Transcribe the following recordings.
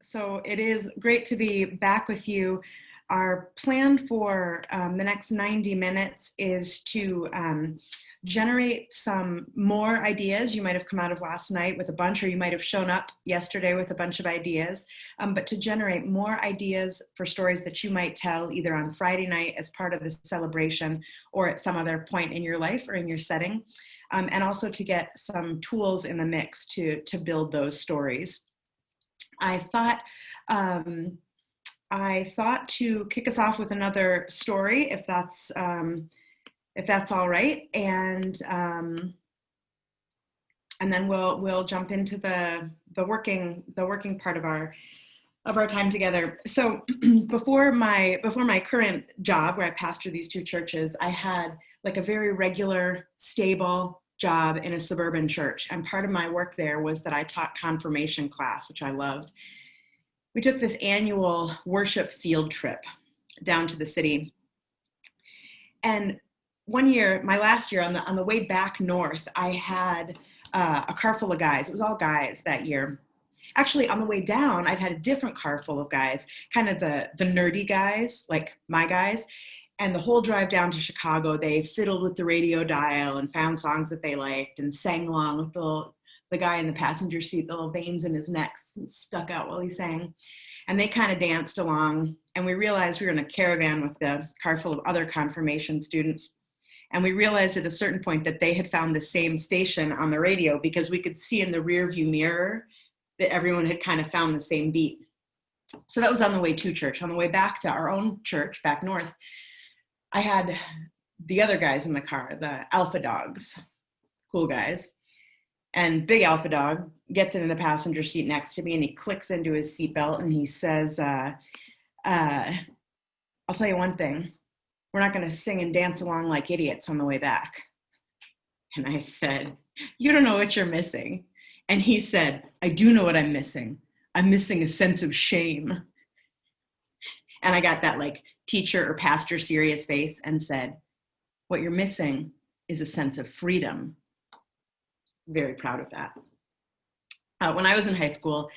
So it is great to be back with you. Our plan for the next 90 minutes is to generate some more ideas. You might have come out of last night with a bunch, or you might have shown up yesterday with a bunch of ideas, but to generate more ideas for stories that you might tell either on Friday night as part of the celebration or at some other point in your life or in your setting, and also to get some tools in the mix to build those stories. I thought to kick us off with another story, if that's all right, and then we'll jump into the working part of our time together. So before my current job, where I pastor these two churches, I had like a very regular, stable job in a suburban church. And part of my work there was that I taught confirmation class, which I loved. We took this annual worship field trip down to the city. And one year, my last year, on the way back north, I had a car full of guys. It was all guys that year. Actually, on the way down, I'd had a different car full of guys, kind of the nerdy guys, like my guys. And the whole drive down to Chicago, they fiddled with the radio dial and found songs that they liked and sang along with the guy in the passenger seat, the little veins in his neck stuck out while he sang. And they kind of danced along. And we realized we were in a caravan with the car full of other confirmation students. And we realized at a certain point that they had found the same station on the radio, because we could see in the rear view mirror that everyone had kind of found the same beat. So that was on the way to church. On the way back to our own church back north, I had the other guys in the car, the alpha dogs, cool guys. And big alpha dog gets into the passenger seat next to me, and he clicks into his seatbelt and he says, I'll tell you one thing, we're not going to sing and dance along like idiots on the way back. And I said, you don't know what you're missing. And he said, I do know what I'm missing. I'm missing a sense of shame. And I got that like teacher or pastor serious face and said, what you're missing is a sense of freedom. Very proud of that. When I was in high school,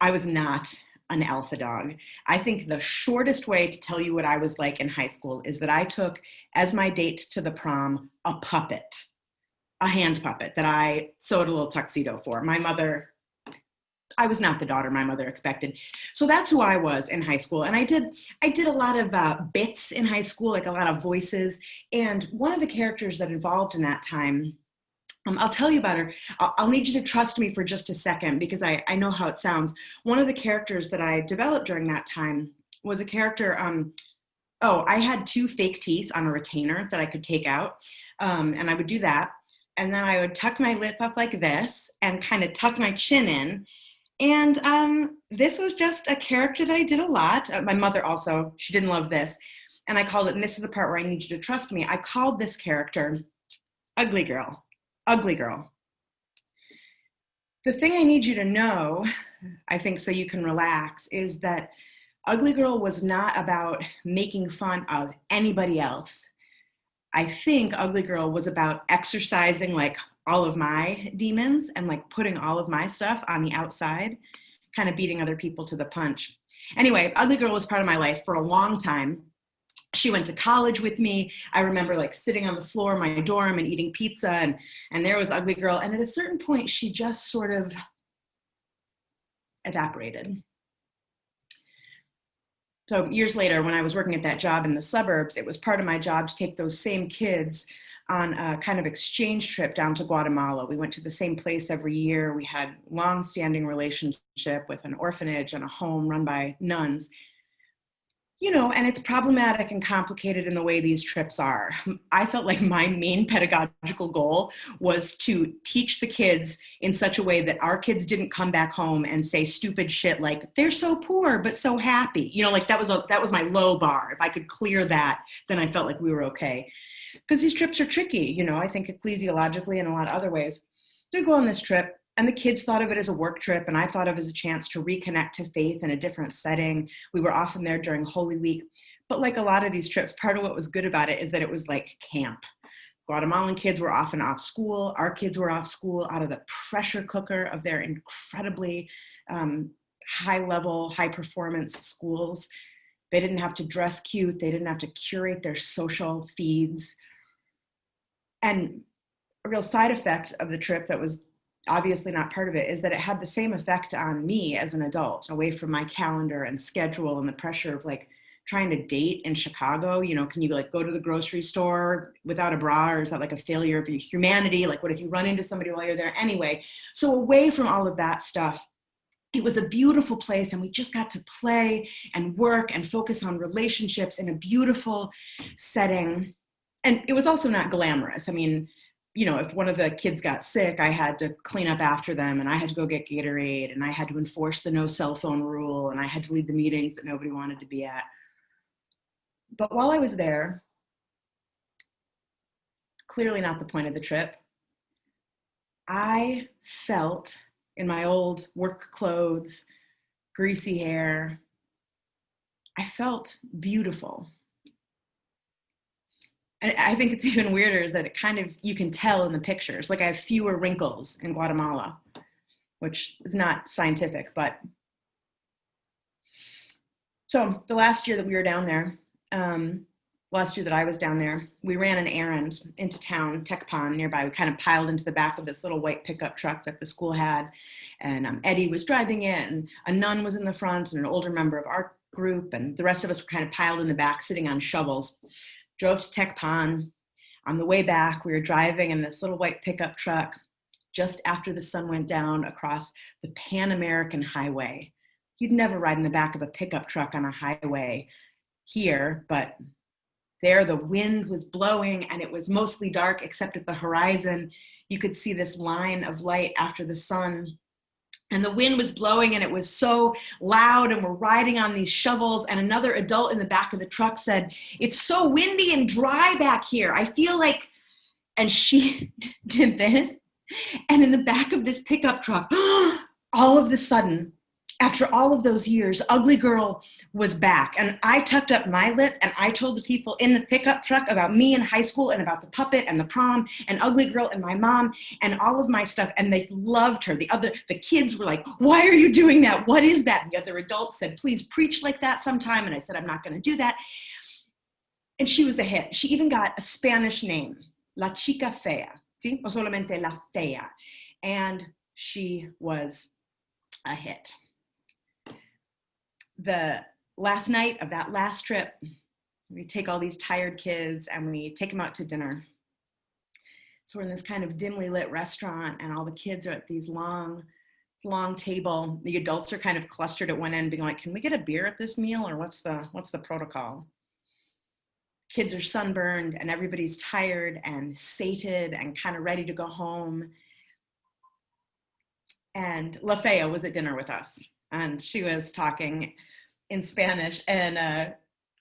I was not an alpha dog. I think the shortest way to tell you what I was like in high school is that I took as my date to the prom a puppet, a hand puppet that I sewed a little tuxedo for. My mother, I was not the daughter my mother expected. So that's who I was in high school. And I did a lot of bits in high school, like a lot of voices. And one of the characters that involved in that time, I'll tell you about her. I'll need you to trust me for just a second, because I know how it sounds. One of the characters that I developed during that time was a character, I had 2 fake teeth on a retainer that I could take out. And I would do that. And then I would tuck my lip up like this and kind of tuck my chin in. And this was just a character that I did a lot. My mother also, she didn't love this. And I called it, and this is the part where I need you to trust me, I called this character Ugly Girl. Ugly Girl. The thing I need you to know, I think so you can relax, is that Ugly Girl was not about making fun of anybody else. I think Ugly Girl was about exercising like all of my demons and like putting all of my stuff on the outside, kind of beating other people to the punch. Anyway, Ugly Girl was part of my life for a long time. She went to college with me. I remember like sitting on the floor of my dorm and eating pizza, and there was Ugly Girl. And at a certain point, she just sort of evaporated. So years later, when I was working at that job in the suburbs, it was part of my job to take those same kids on a kind of exchange trip down to Guatemala. We went to the same place every year. We had long-standing relationship with an orphanage and a home run by nuns. You know, and it's problematic and complicated in the way these trips are. I felt like my main pedagogical goal was to teach the kids in such a way that our kids didn't come back home and say stupid shit like, they're so poor, but so happy. You know, like that was my low bar. If I could clear that, then I felt like we were okay. Because these trips are tricky, you know, I think ecclesiologically and a lot of other ways. To go on this trip, and the kids thought of it as a work trip, and I thought of it as a chance to reconnect to faith in a different setting. We were often there during Holy Week. But like a lot of these trips, part of what was good about it is that it was like camp. Guatemalan kids were often off school. Our kids were off school out of the pressure cooker of their incredibly high level, high performance schools. They didn't have to dress cute. They didn't have to curate their social feeds. And a real side effect of the trip that was obviously not part of it is that it had the same effect on me as an adult, away from my calendar and schedule and the pressure of like trying to date in Chicago. You know, can you like go to the grocery store without a bra, or is that like a failure of humanity? Like, what if you run into somebody while you're there? Anyway, so away from all of that stuff, it was a beautiful place, and we just got to play and work and focus on relationships in a beautiful setting. And it was also not glamorous. I mean, you know, if one of the kids got sick, I had to clean up after them, and I had to go get Gatorade, and I had to enforce the no cell phone rule, and I had to lead the meetings that nobody wanted to be at. But while I was there, clearly not the point of the trip, I felt in my old work clothes, greasy hair, I felt beautiful. And I think it's even weirder is that it kind of, you can tell in the pictures, like I have fewer wrinkles in Guatemala, which is not scientific, but. So the last year that we were down there, last year that I was down there, we ran an errand into town, Tecpan nearby. We kind of piled into the back of this little white pickup truck that the school had. And Eddie was driving it, and a nun was in the front, and an older member of our group, and the rest of us were kind of piled in the back, sitting on shovels. Drove to Tecpan. On the way back, we were driving in this little white pickup truck just after the sun went down across the Pan American Highway. You'd never ride in the back of a pickup truck on a highway here, but there the wind was blowing, and it was mostly dark except at the horizon. You could see this line of light after the sun. And the wind was blowing, and it was so loud, and we're riding on these shovels, and another adult in the back of the truck said, "It's so windy and dry back here. I feel like," and she did this. And in the back of this pickup truck, all of a sudden, after all of those years, Ugly Girl was back. And I tucked up my lip, and I told the people in the pickup truck about me in high school, and about the puppet and the prom and Ugly Girl and my mom and all of my stuff. And they loved her. The kids were like, "Why are you doing that? What is that?" And the other adults said, "Please preach like that sometime." And I said, "I'm not going to do that." And she was a hit. She even got a Spanish name, La Chica Fea, ¿sí? O solamente La Fea. And she was a hit. The last night of that last trip, we take all these tired kids and we take them out to dinner. So we're in this kind of dimly lit restaurant, and all the kids are at these long table. The adults are kind of clustered at one end, being like, "Can we get a beer at this meal, or what's the protocol?" Kids are sunburned, and everybody's tired and sated and kind of ready to go home. And La Fea was at dinner with us, and she was talking in Spanish, and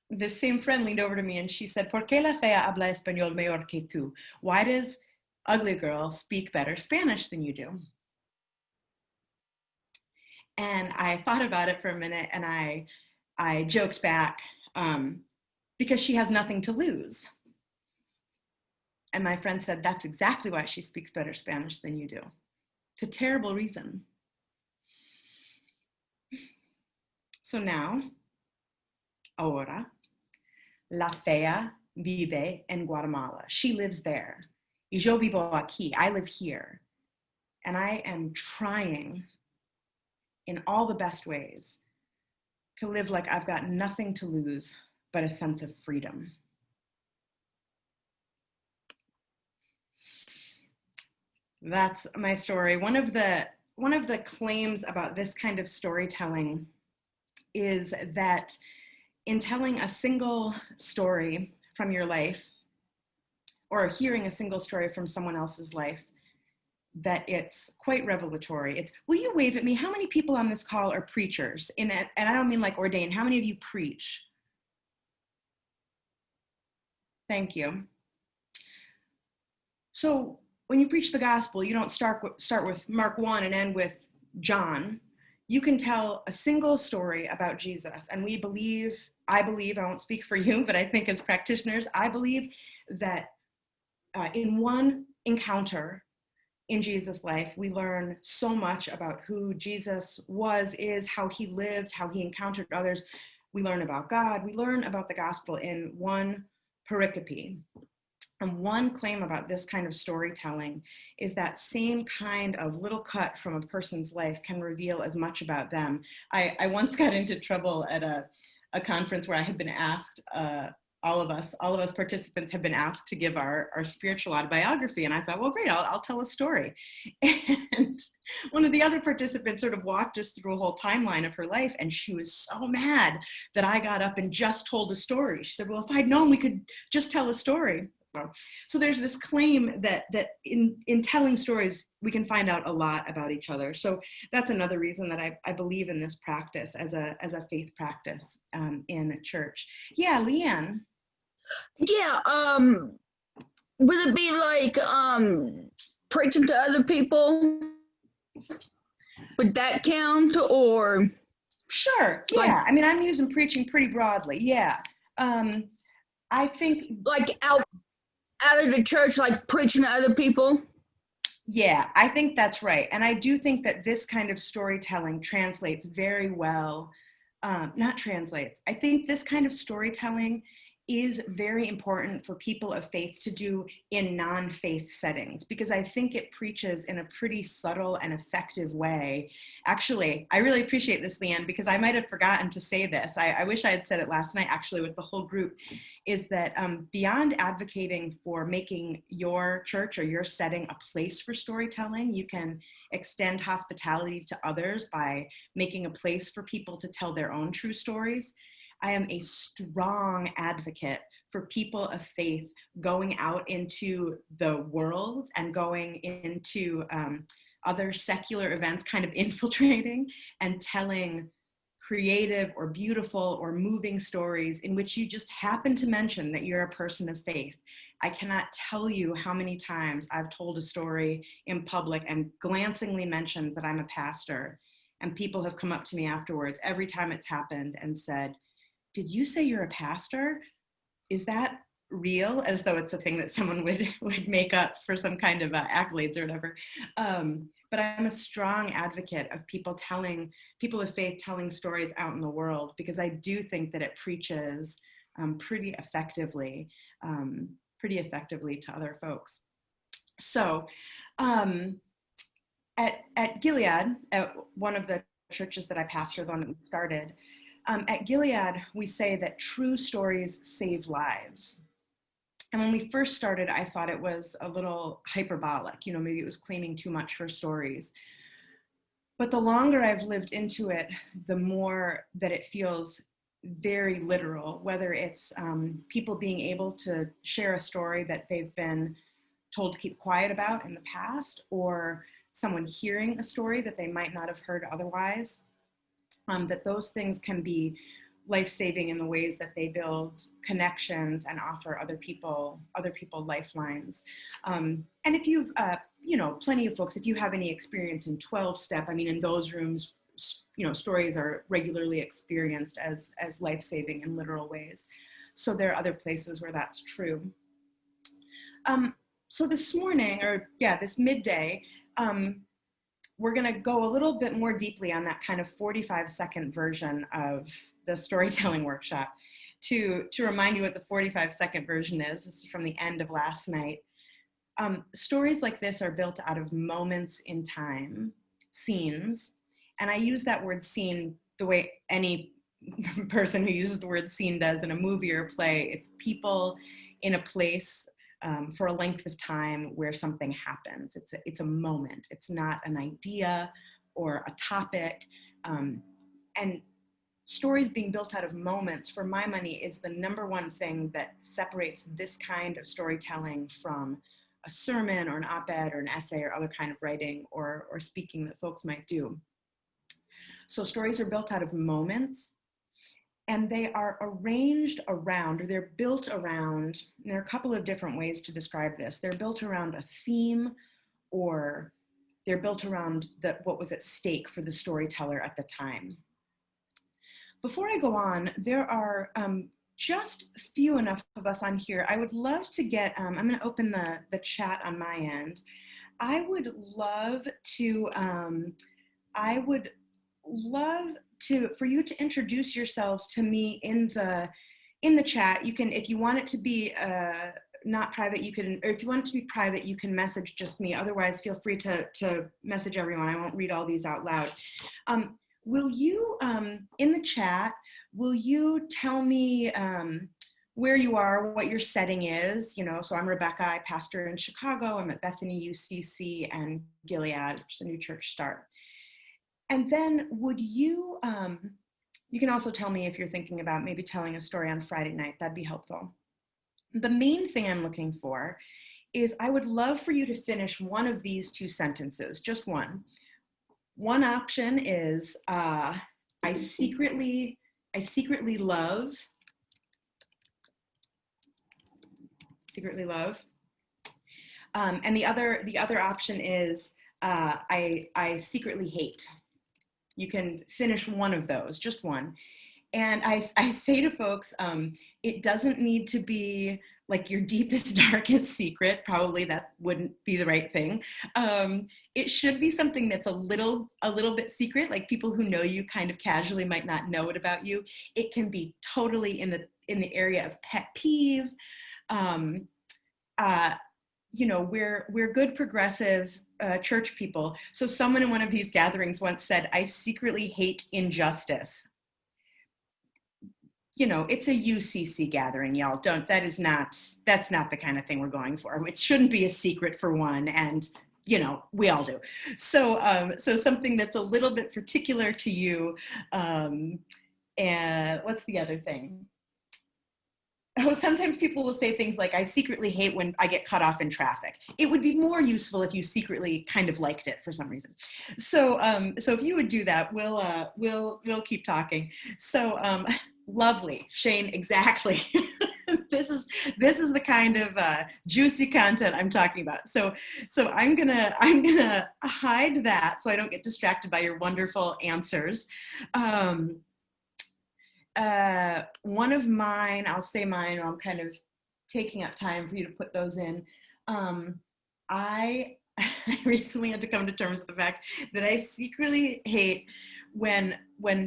this same friend leaned over to me and she said, "¿Por qué la fea habla español mejor que tú?" Why does Ugly Girl speak better Spanish than you do? And I thought about it for a minute, and I joked back, because she has nothing to lose. And my friend said, "That's exactly why she speaks better Spanish than you do. It's a terrible reason." So now, ahora, La Fea vive en Guatemala. She lives there. Y yo vivo aquí. I live here. And I am trying in all the best ways to live like I've got nothing to lose but a sense of freedom. That's my story. One of the claims about this kind of storytelling is that in telling a single story from your life, or hearing a single story from someone else's life, that it's quite revelatory. It's, will you wave at me? How many people on this call are preachers? And I don't mean like ordained. How many of you preach? Thank you. So when you preach the gospel, you don't start with Mark 1 and end with John. You can tell a single story about Jesus. And I believe, I won't speak for you, but I think as practitioners, I believe that in one encounter, in Jesus' life, we learn so much about who Jesus was, is, how he lived, how he encountered others. We learn about God. We learn about the gospel in one pericope. And one claim about this kind of storytelling is that same kind of little cut from a person's life can reveal as much about them. I once got into trouble at a conference where I had been asked, all of us participants have been asked to give our spiritual autobiography. And I thought, well, great, I'll tell a story. And one of the other participants sort of walked us through a whole timeline of her life. And she was so mad that I got up and just told a story. She said, well, if I'd known we could just tell a story. So there's this claim that in telling stories, we can find out a lot about each other. So that's another reason that I believe in this practice as a faith practice in church. Yeah, Leanne. Yeah, would it be like preaching to other people? Would that count, or? Sure, yeah. Like, I mean, I'm using preaching pretty broadly, yeah. I think like out of the church, like preaching to other people? Yeah, I think that's right. And I do think that this kind of storytelling translates very well, not translates. I think this kind of storytelling is very important for people of faith to do in non-faith settings, because I think it preaches in a pretty subtle and effective way. Actually, I really appreciate this, Leanne, because I might have forgotten to say this. I wish I had said it last night, actually, with the whole group, is that beyond advocating for making your church or your setting a place for storytelling, you can extend hospitality to others by making a place for people to tell their own true stories. I am a strong advocate for people of faith going out into the world and going into other secular events, kind of infiltrating and telling creative or beautiful or moving stories in which you just happen to mention that you're a person of faith. I cannot tell you how many times I've told a story in public and glancingly mentioned that I'm a pastor, and people have come up to me afterwards every time it's happened and said, did you say you're a pastor? Is that real? As though it's a thing that someone would make up for some kind of accolades or whatever. But I'm a strong advocate of people of faith telling stories out in the world, because I do think that it preaches pretty effectively to other folks. So at Gilead, at one of the churches that I pastor, the one that we started, at Gilead, we say that true stories save lives. And when we first started, I thought it was a little hyperbolic, maybe it was claiming too much for stories. But the longer I've lived into it, the more that it feels very literal, whether it's people being able to share a story that they've been told to keep quiet about in the past, or someone hearing a story that they might not have heard otherwise. That those things can be life-saving in the ways that they build connections and offer other people lifelines. And if you've, plenty of folks, if you have any experience in 12-step, I mean, in those rooms, stories are regularly experienced as life-saving in literal ways. So there are other places where that's true. So this morning, this midday, we're going to go a little bit more deeply on that kind of 45-second version of the storytelling workshop. To remind you what the 45-second version is, this is from the end of last night. Stories like this are built out of moments in time, scenes, and I use that word scene the way any person who uses the word scene does in a movie or play. It's people in a place for a length of time where something happens. It's a moment. It's not an idea or a topic. And stories being built out of moments, for my money, is the number one thing that separates this kind of storytelling from a sermon or an op-ed or an essay or other kind of writing or speaking that folks might do. So stories are built out of moments, and they are arranged around, or they're built around, and there are a couple of different ways to describe this. They're built around a theme, or they're built around what was at stake for the storyteller at the time. Before I go on, there are just few enough of us on here. I would love to get, I'm gonna open the chat on my end. I would love to, I would love to, for you to introduce yourselves to me in the chat. You can, if you want it to be not private, you can, or if you want it to be private, you can message just me. Otherwise, feel free to message everyone. I won't read all these out loud. Will you, in the chat, will you tell me where you are, what your setting is? You know, so I'm Rebecca, I pastor in Chicago. I'm at Bethany UCC and Gilead, which is a new church start. And then would you, you can also tell me if you're thinking about maybe telling a story on Friday night, that'd be helpful. The main thing I'm looking for is I would love for you to finish one of these two sentences, just one. One option is, I secretly love, and the other option is, I secretly hate. You can finish one of those, just one. And I say to folks, it doesn't need to be like your deepest, darkest secret. Probably that wouldn't be the right thing. It should be something that's a little bit secret, like people who know you kind of casually might not know it about you. It can be totally in the area of pet peeve. You know, we're good progressive church people. So someone in one of these gatherings once said, I secretly hate injustice. You know, it's a UCC gathering, y'all. That's not the kind of thing we're going for. It shouldn't be a secret for one, and you know, we all do. So, so something that's a little bit particular to you. And what's the other thing? Oh, sometimes people will say things like, I secretly hate when I get cut off in traffic. It would be more useful if you secretly kind of liked it for some reason. So, so if you would do that, we'll keep talking. So, lovely, Shane, exactly. This is the kind of juicy content I'm talking about. So I'm gonna hide that so I don't get distracted by your wonderful answers. One of mine, I'll say mine, or I'm kind of taking up time for you to put those in. I recently had to come to terms with the fact that I secretly hate when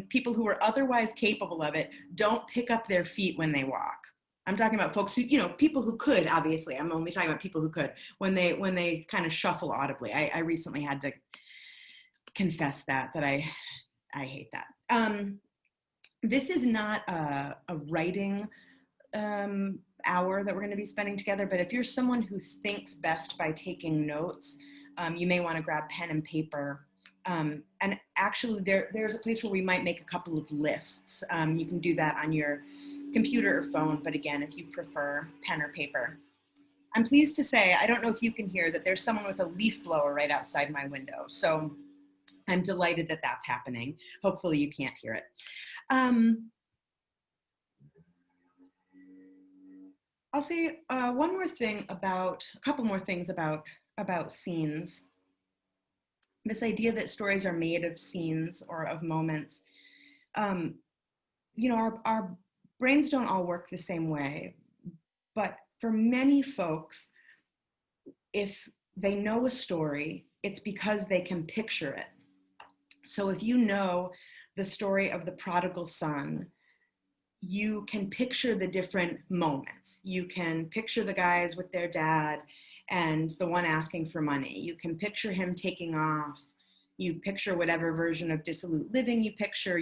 people who are otherwise capable of it don't pick up their feet when they walk. I'm talking about folks who, you know, people who could, obviously, I'm only talking about people who could, when they kind of shuffle audibly. I recently had to confess that I hate that. This is not a writing hour that we're going to be spending together, but if you're someone who thinks best by taking notes, you may want to grab pen and paper. And actually, there's a place where we might make a couple of lists. You can do that on your computer or phone, but again, if you prefer pen or paper. I'm pleased to say, I don't know if you can hear, that there's someone with a leaf blower right outside my window. So I'm delighted that that's happening. Hopefully you can't hear it. I'll say a couple more things about scenes. This idea that stories are made of scenes or of moments. You know, our brains don't all work the same way, but for many folks, if they know a story, it's because they can picture it. So if you know the story of the prodigal son, you can picture the different moments. You can picture the guys with their dad and the one asking for money. You can picture him taking off. You picture whatever version of dissolute living you picture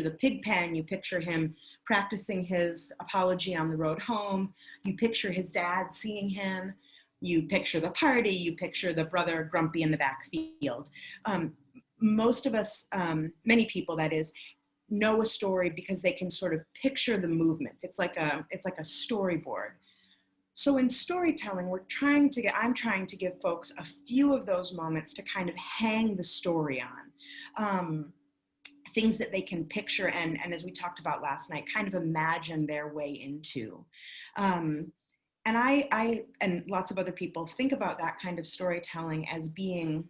the pig pen, you picture him practicing his apology on the road home. You picture his dad seeing him. You picture the party. You picture the brother grumpy in the backfield. Most of us, many people that is, know a story because they can sort of picture the movement. It's like a storyboard. So in storytelling, I'm trying to give folks a few of those moments to kind of hang the story on. Things that they can picture and as we talked about last night, kind of imagine their way into. And I and lots of other people think about that kind of storytelling as being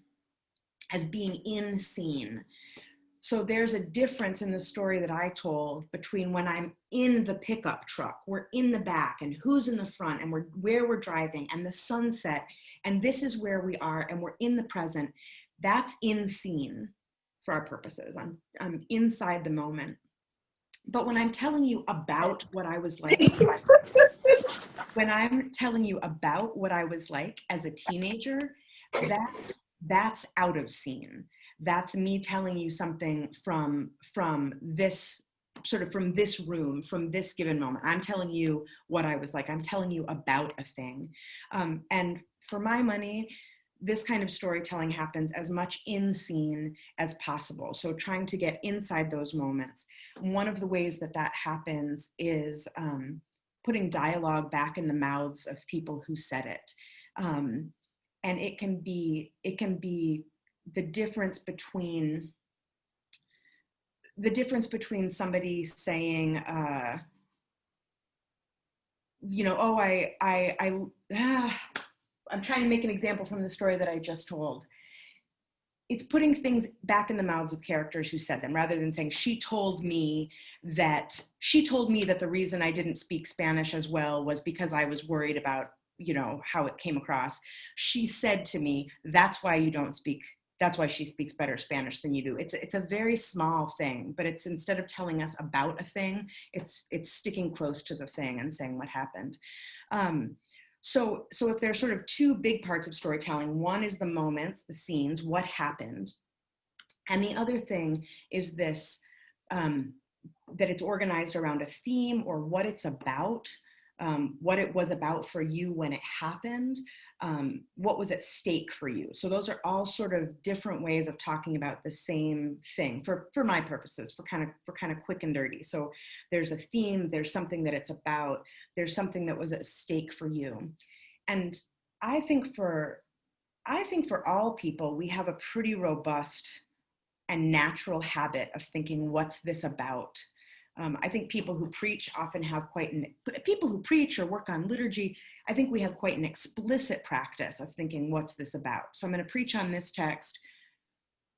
in scene. So there's a difference in the story that I told between when I'm in the pickup truck, we're in the back, and who's in the front, and where we're driving, and the sunset, and this is where we are, and we're in the present. That's in scene for our purposes. I'm inside the moment. But when I'm telling you about what I was like, when I'm telling you about what I was like as a teenager, that's out of scene. That's me telling you something from this sort of from this room, from this given moment. I'm telling you what I was like. I'm telling you about a thing. And for my money, this kind of storytelling happens as much in scene as possible. So trying to get inside those moments. One of the ways that that happens is putting dialogue back in the mouths of people who said it. And it can be the difference between somebody saying, you know, oh, I'm trying to make an example from the story that I just told. It's putting things back in the mouths of characters who said them, rather than saying, she told me that the reason I didn't speak Spanish as well was because I was worried about, you know, how it came across. She said to me, that's why she speaks better Spanish than you do. It's a very small thing, but it's, instead of telling us about a thing, it's sticking close to the thing and saying what happened. So if there's sort of two big parts of storytelling, one is the moments, the scenes, what happened. And the other thing is this, that it's organized around a theme or what it's about, what it was about for you when it happened, what was at stake for you. So those are all sort of different ways of talking about the same thing for my purposes, for kind of quick and dirty. So there's a theme, there's something that it's about, there's something that was at stake for you. And I think for all people, we have a pretty robust and natural habit of thinking, what's this about? I think people who preach often have people who preach or work on liturgy, I think we have quite an explicit practice of thinking, what's this about? So I'm going to preach on this text.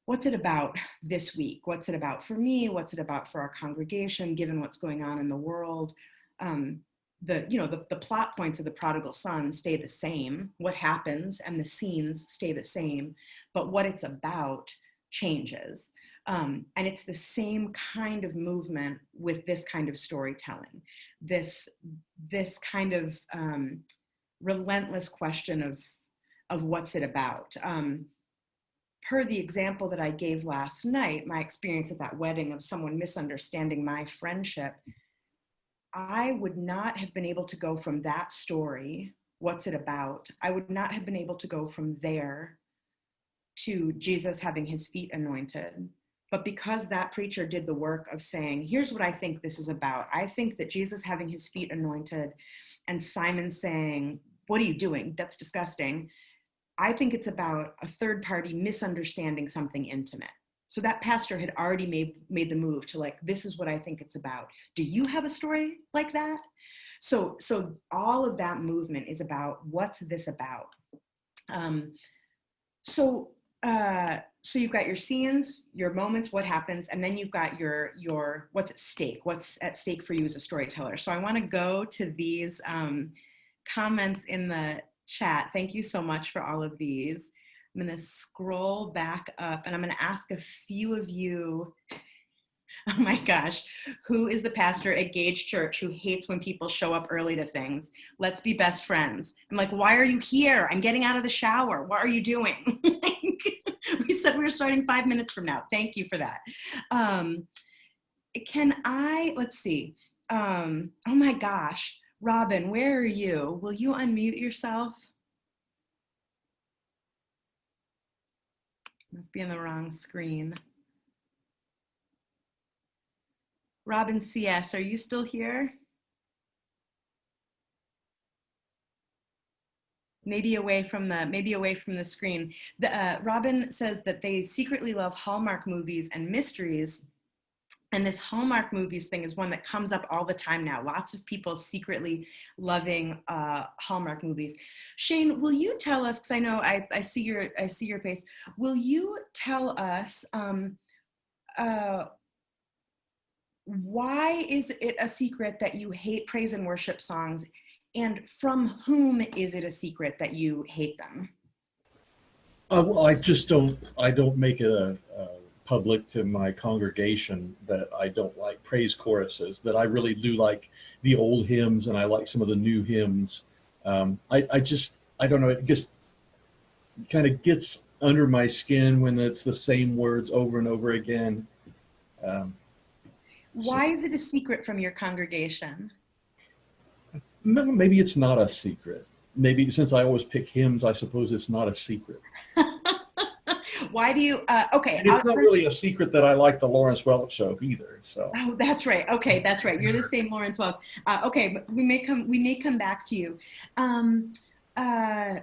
What's it about this week? What's it about for me? What's it about for our congregation, given what's going on in the world? The plot points of the prodigal son stay the same. What happens and the scenes stay the same, but what it's about changes. And it's the same kind of movement with this kind of storytelling, this kind of relentless question of what's it about. Per the example that I gave last night, my experience at that wedding of someone misunderstanding my friendship, I would not have been able to go from that story, what's it about? I would not have been able to go from there to Jesus having his feet anointed. But because that preacher did the work of saying, here's what I think this is about. I think that Jesus having his feet anointed and Simon saying, what are you doing? That's disgusting. I think it's about a third party misunderstanding something intimate. So that pastor had already made the move to, like, this is what I think it's about. Do you have a story like that? So all of that movement is about, what's this about? So you've got your scenes, your moments, what happens, and then you've got your what's at stake for you as a storyteller. So I want to go to these comments in the chat. Thank you so much for all of these. I'm going to scroll back up and I'm going to ask a few of you, oh my gosh, who is the pastor at Gage Church who hates when people show up early to things? Let's be best friends. I'm like, why are you here? I'm getting out of the shower. What are you doing? We said we were starting 5 minutes from now. Thank you for that. Let's see. Oh my gosh, Robin, where are you? Will you unmute yourself? Must be on the wrong screen. Robin CS, are you still here? Maybe away from the screen. Robin says that they secretly love Hallmark movies and mysteries. And this Hallmark movies thing is one that comes up all the time now. Lots of people secretly loving Hallmark movies. Shane, will you tell us, because I know I see your face, will you tell us uh, why is it a secret that you hate praise and worship songs? And from whom is it a secret that you hate them? Well, I don't make it public to my congregation that I don't like praise choruses, that I really do like the old hymns and I like some of the new hymns. I don't know, it just kind of gets under my skin when it's the same words over and over again. Um, Why is it a secret from your congregation? Maybe it's not a secret. Maybe since I always pick hymns, I suppose it's not a secret. Why do you, okay. And it's not really a secret that I like the Lawrence Welk show either. So. Oh, that's right. Okay, that's right. You're the same Lawrence Welk. Okay, but we may come back to you. Oh my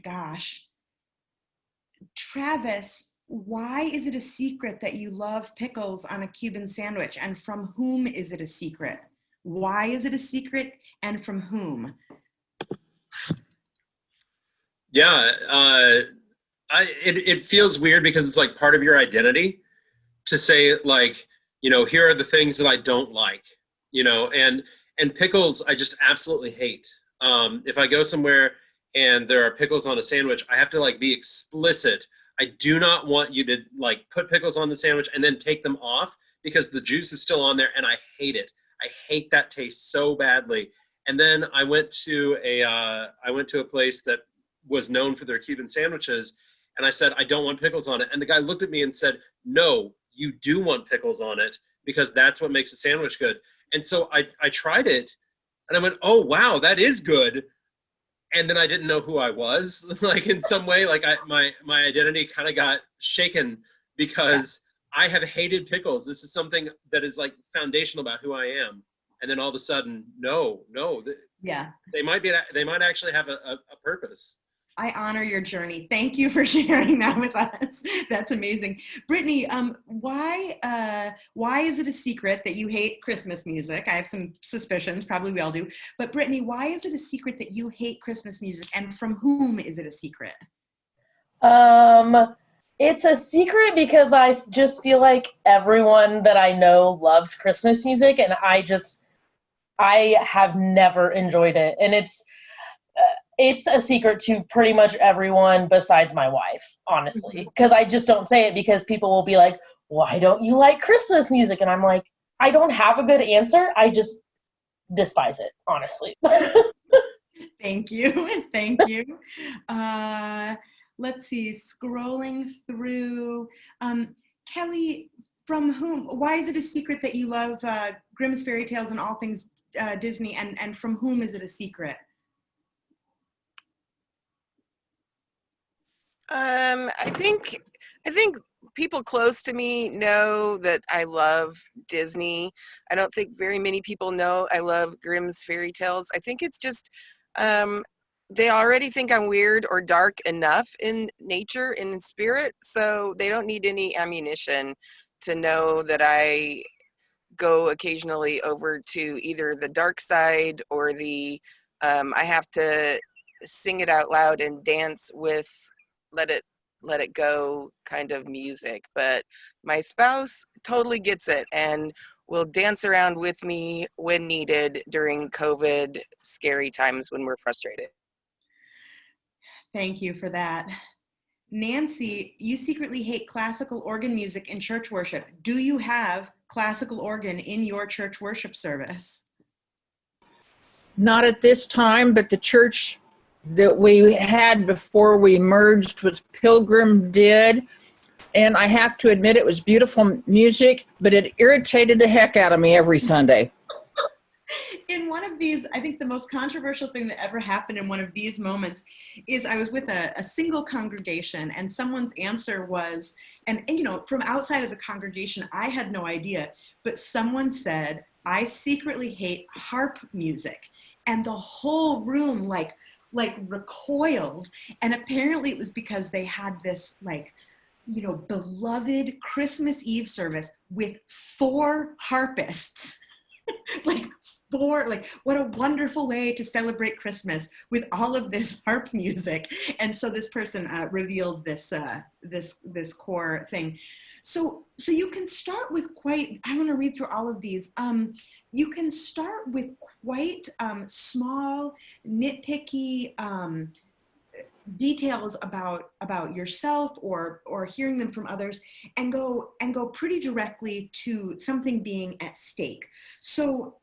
gosh. Travis, why is it a secret that you love pickles on a Cuban sandwich? And from whom is it a secret? Why is it a secret and from whom? Yeah, it feels weird because it's like part of your identity to say like, you know, here are the things that I don't like, you know, and pickles I just absolutely hate. If I go somewhere and there are pickles on a sandwich, I have to like be explicit. I do not want you to like put pickles on the sandwich and then take them off because the juice is still on there and I hate it. I hate that taste so badly. And then I went to a place that was known for their Cuban sandwiches. And I said, I don't want pickles on it. And the guy looked at me and said, no, you do want pickles on it because that's what makes a sandwich good. And so I tried it and I went, oh, wow, that is good. And then I didn't know who I was. Like in some way, like my identity kind of got shaken because I have hated pickles. This is something that is like foundational about who I am. And then all of a sudden, no, Yeah. they might actually have a purpose. I honor your journey. Thank you for sharing that with us. That's amazing. Brittany, why is it a secret that you hate Christmas music? I have some suspicions, probably we all do. But Brittany, why is it a secret that you hate Christmas music and from whom is it a secret? It's a secret because I just feel like everyone that I know loves Christmas music and I have never enjoyed it. And it's a secret to pretty much everyone besides my wife, honestly, because I just don't say it because people will be like, why don't you like Christmas music? And I'm like, I don't have a good answer. I just despise it, honestly. Thank you. Thank you. Let's see, scrolling through. Kelly, why is it a secret that you love Grimm's fairy tales and all things Disney, and from whom is it a secret? I think people close to me know that I love Disney. I don't think very many people know I love Grimm's fairy tales. I think it's just they already think I'm weird or dark enough in nature and in spirit, so they don't need any ammunition to know that I go occasionally over to either the dark side or the I have to sing it out loud and dance with let it go kind of music. But my spouse totally gets it and will dance around with me when needed during COVID scary times when we're frustrated. Thank you for that. Nancy, you secretly hate classical organ music in church worship. Do you have classical organ in your church worship service? Not at this time, but the church that we had before we merged with Pilgrim did. And I have to admit it was beautiful music, but it irritated the heck out of me every Sunday. In one of these, I think the most controversial thing that ever happened in one of these moments is I was with a single congregation and someone's answer was, and you know, from outside of the congregation, I had no idea, but someone said, I secretly hate harp music. And the whole room like recoiled. And apparently it was because they had this like, you know, beloved Christmas Eve service with 4 harpists. like what a wonderful way to celebrate Christmas with all of this harp music. And so this person revealed this core thing. So you can start with quite, I want to read through all of these. You can start with quite small, nitpicky details about yourself or hearing them from others, and go pretty directly to something being at stake. So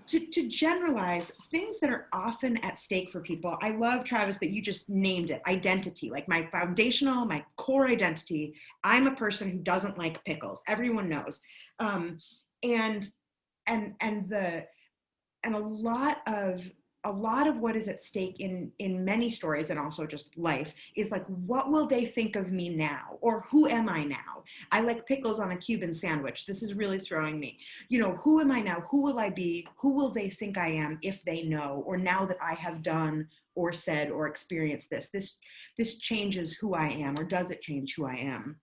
to generalize things that are often at stake for people, I love, Travis, that you just named it, identity. Like my core identity, I'm a person who doesn't like pickles. Everyone knows. And a lot of what is at stake in many stories, and also just life, is like, what will they think of me now? Or who am I now? I like pickles on a Cuban sandwich. This is really throwing me. Who am I now? Who will I be? Who will they think I am if they know? Or now that I have done or said or experienced this changes who I am, or does it change who I am?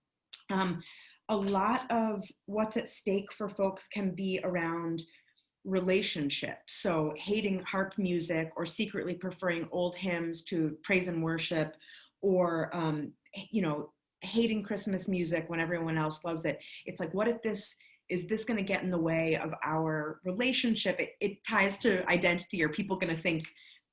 A lot of what's at stake for folks can be around relationship. So hating harp music, or secretly preferring old hymns to praise and worship, or hating Christmas music when everyone else loves it. It's like, what if this going to get in the way of our relationship? It ties to identity. Are people going to think,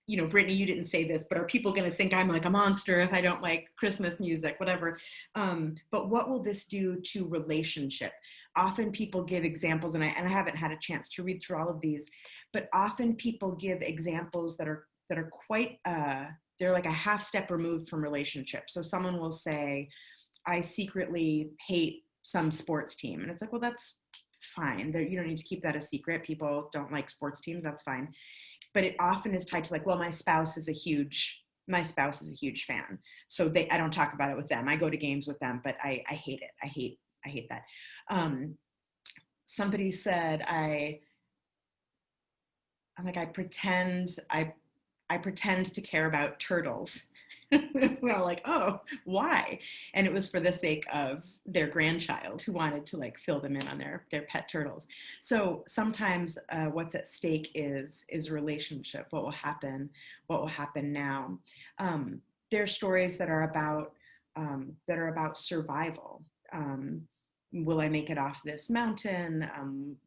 Brittany, you didn't say this, but are people going to think I'm like a monster if I don't like Christmas music, whatever? But what will this do to relationship? Often people give examples, and I haven't had a chance to read through all of these, but often people give examples that are quite, they're like a half step removed from relationship. So someone will say, I secretly hate some sports team. And it's like, well, that's fine. You don't need to keep that a secret. People don't like sports teams. That's fine. But it often is tied to like, well, my spouse is a huge fan. So I don't talk about it with them. I go to games with them, but I hate it. I hate that. Somebody said, I pretend to care about turtles. Well, like, oh, why? And it was for the sake of their grandchild who wanted to like fill them in on their pet turtles. So sometimes what's at stake is relationship. What will happen now? There are stories that are about survival. Will I make it off this mountain?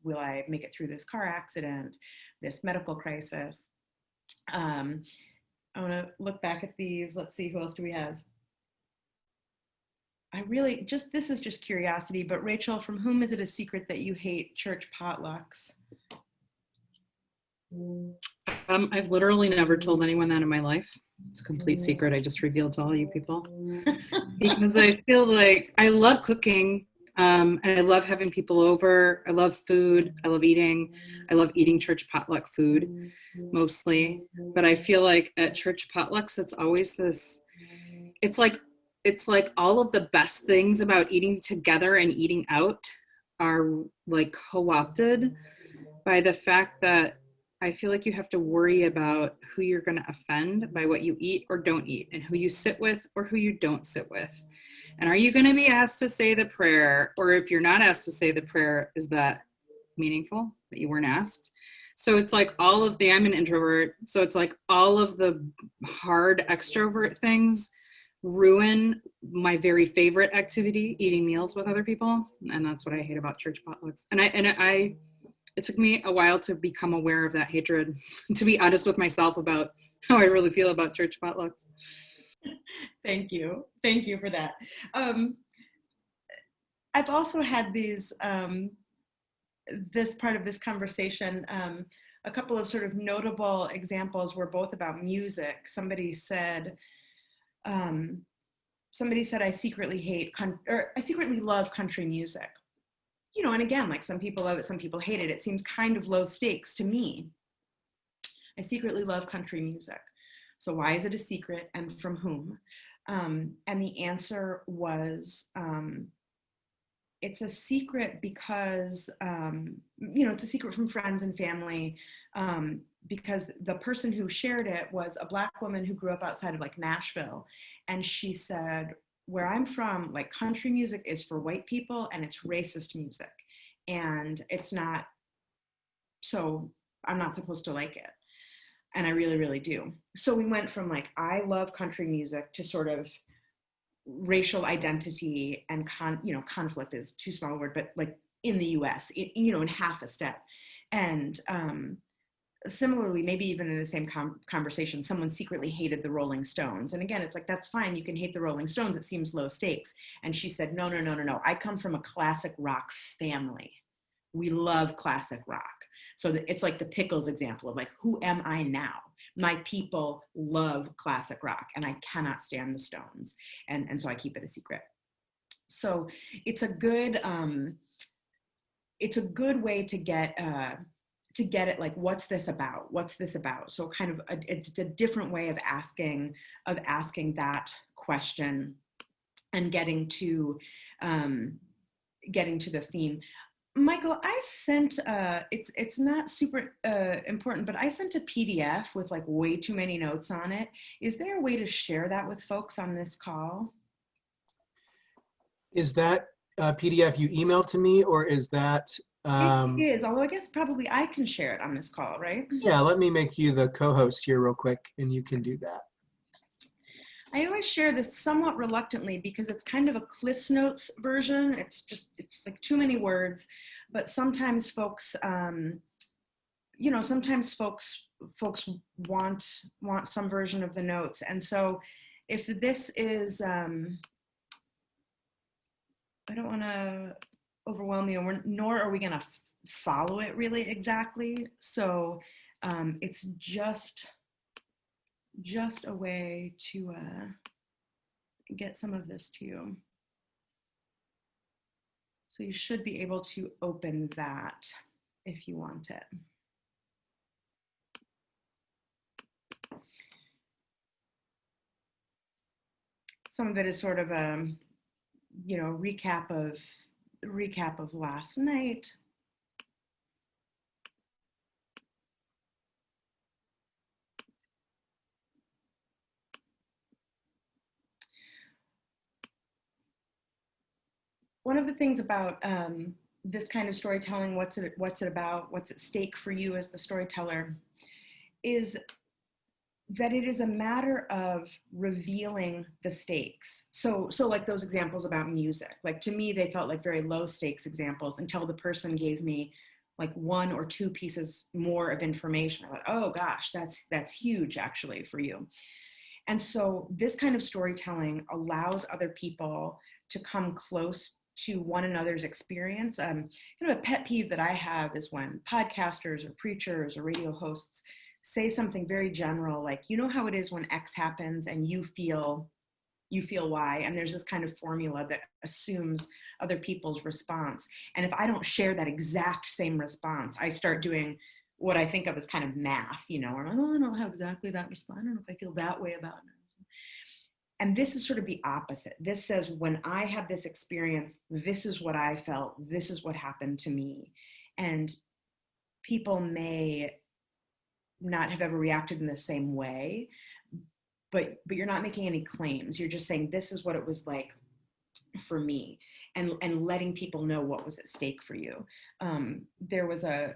Will I make it through this car accident, this medical crisis? I want to look back at these. Let's see, who else do we have? This is just curiosity, but Rachel, from whom is it a secret that you hate church potlucks? I've literally never told anyone that in my life. It's a complete secret. I just revealed to all you people. Because I feel like I love cooking. And I love having people over. I love food. I love eating. I love eating church potluck food mostly. But I feel like at church potlucks, it's always this, it's like all of the best things about eating together and eating out are like co-opted by the fact that I feel like you have to worry about who you're going to offend by what you eat or don't eat, and who you sit with or who you don't sit with. And are you going to be asked to say the prayer? Or if you're not asked to say the prayer, is that meaningful that you weren't asked? So it's like I'm an introvert. So it's like all of the hard extrovert things ruin my very favorite activity, eating meals with other people. And that's what I hate about church potlucks. And it took me a while to become aware of that hatred, to be honest with myself about how I really feel about church potlucks. Thank you for that. I've also had this part of this conversation, a couple of sort of notable examples were both about music. Somebody said I secretly love country music. And again, like, some people love it, some people hate it. It seems kind of low stakes to me. I secretly love country music. So why is it a secret, and from whom? And the answer was, it's a secret because, it's a secret from friends and family, because the person who shared it was a Black woman who grew up outside of like Nashville. And she said, where I'm from, like, country music is for white people and it's racist music. And it's not So I'm not supposed to like it. And I really, really do. So we went from like, I love country music to sort of racial identity and conflict is too small a word, but like in the US, in half a step. And similarly, maybe even in the same conversation, someone secretly hated the Rolling Stones. And again, it's like, that's fine. You can hate the Rolling Stones. It seems low stakes. And she said, no, no, no, no, no. I come from a classic rock family. We love classic rock. So it's like the Pickles example of like, who am I now? My people love classic rock and I cannot stand the Stones. And so I keep it a secret. So it's a good way to get it, like, what's this about? What's this about? So kind of it's a different way of asking that question and getting to the theme. Michael, I sent, it's not super important, but I sent a PDF with like way too many notes on it. Is there a way to share that with folks on this call? Is that PDF you emailed to me, or is that? It is, although I guess probably I can share it on this call, right? Yeah, let me make you the co-host here real quick, and you can do that. I always share this somewhat reluctantly because it's kind of a Cliff's Notes version. It's like too many words, but sometimes folks, sometimes folks want some version of the notes. And so if this is, I don't want to overwhelm you, nor are we going to follow it really exactly. So it's just a way to get some of this to you. So you should be able to open that if you want it. Some of it is sort of a, recap of last night. One of the things about this kind of storytelling, what's it about, what's at stake for you as the storyteller, is that it is a matter of revealing the stakes. So like those examples about music, like to me, they felt like very low stakes examples until the person gave me like one or two pieces more of information. I thought, oh gosh, that's huge actually for you. And so this kind of storytelling allows other people to come close to one another's experience. Kind of a pet peeve that I have is when podcasters or preachers or radio hosts say something very general, like, you know how it is when X happens and you feel Y, and there's this kind of formula that assumes other people's response. And if I don't share that exact same response, I start doing what I think of as kind of math, or I'm like, oh, I don't have exactly that response. I don't know if I feel that way about it. And this is sort of the opposite. This says, when I had this experience, this is what I felt, this is what happened to me. And people may not have ever reacted in the same way, but you're not making any claims. You're just saying, this is what it was like for me, and letting people know what was at stake for you. There was a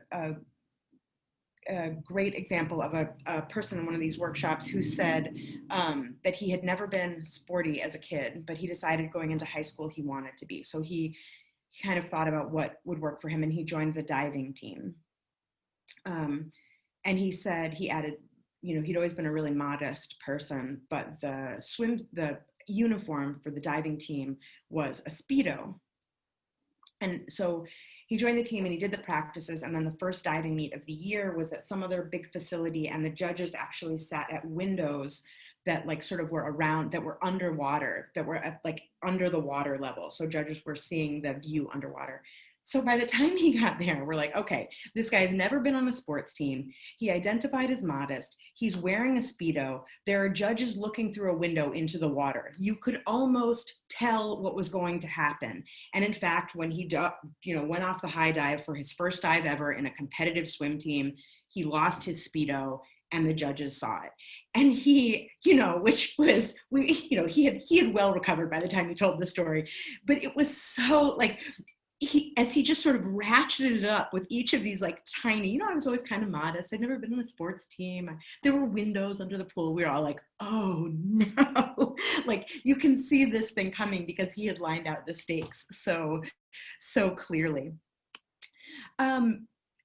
great example of a person in one of these workshops who said that he had never been sporty as a kid, but he decided going into high school he wanted to be. So he kind of thought about what would work for him, and he joined the diving team. And he said, he added, he'd always been a really modest person, but the uniform for the diving team was a Speedo. And so he joined the team and he did the practices, and then the first diving meet of the year was at some other big facility, and the judges actually sat at windows that like sort of were around, that were underwater, that were at like under the water level. So judges were seeing the view underwater. So by the time he got there, we're like, okay, this guy's never been on a sports team. He identified as modest. He's wearing a Speedo. There are judges looking through a window into the water. You could almost tell what was going to happen. And in fact, when he went off the high dive for his first dive ever in a competitive swim team, he lost his Speedo and the judges saw it. And he, which was, he had well recovered by the time he told the story, but it was so like, as he just sort of ratcheted it up with each of these like tiny, you know, I was always kind of modest. I'd never been on a sports team. There were windows under the pool. We were all like, oh no, like you can see this thing coming because he had lined out the stakes so clearly.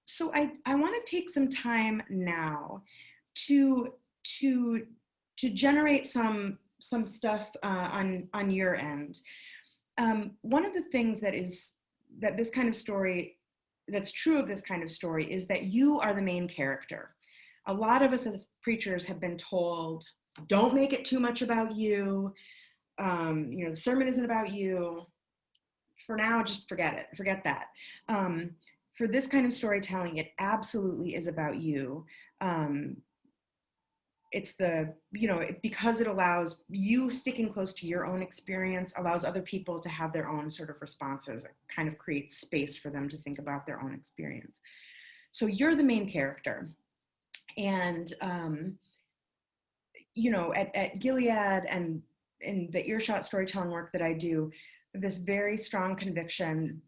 So I want to take some time now to generate some stuff on your end. One of the things that this kind of story, that's true of this kind of story, is that you are the main character. A lot of us as preachers have been told, don't make it too much about you. You know, the sermon isn't about you. For now, just forget it. Forget that. For this kind of storytelling, it absolutely is about you. It's the, you know, because it allows you sticking close to your own experience, allows other people to have their own sort of responses. It kind of creates space for them to think about their own experience. So you're the main character. And, you know, at Gilead and in the earshot storytelling work that I do, this very strong conviction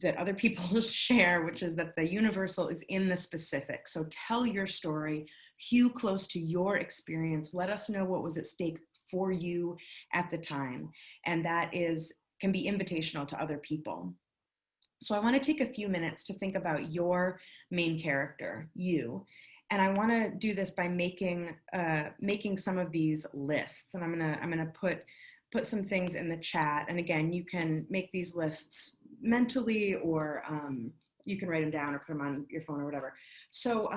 that other people share, which is that the universal is in the specific. So tell your story, hew close to your experience. Let us know what was at stake for you at the time. And that can be invitational to other people. So I want to take a few minutes to think about your main character, you. And I want to do this by making some of these lists. And I'm gonna put some things in the chat. And again, you can make these lists mentally, or you can write them down or put them on your phone or whatever. So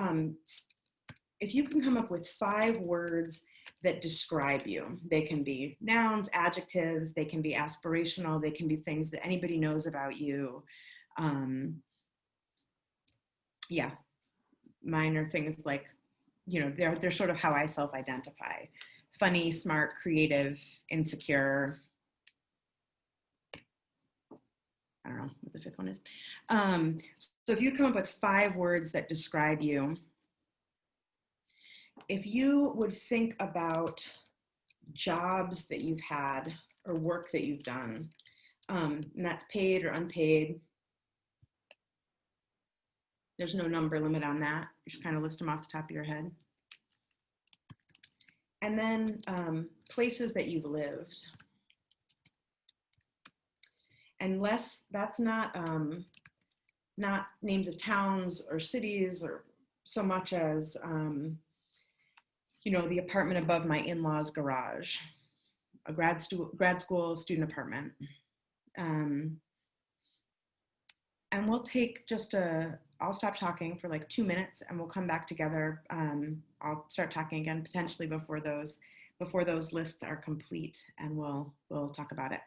if you can come up with 5 words that describe you, they can be nouns, adjectives, they can be aspirational, they can be things that anybody knows about you. Yeah, mine are things like, you know, they're sort of how I self-identify. Funny, smart, creative, insecure. I don't know what the 5th one is. So if you come up with 5 words that describe you, if you would think about jobs that you've had or work that you've done, and that's paid or unpaid, there's no number limit on that. You just kind of list them off the top of your head. And then places that you've lived. And that's not names of towns or cities, or so much as, you know, the apartment above my in-laws' garage, a grad school student apartment. And we'll take I'll stop talking for like 2 minutes and we'll come back together. I'll start talking again potentially before those lists are complete, and we'll talk about it.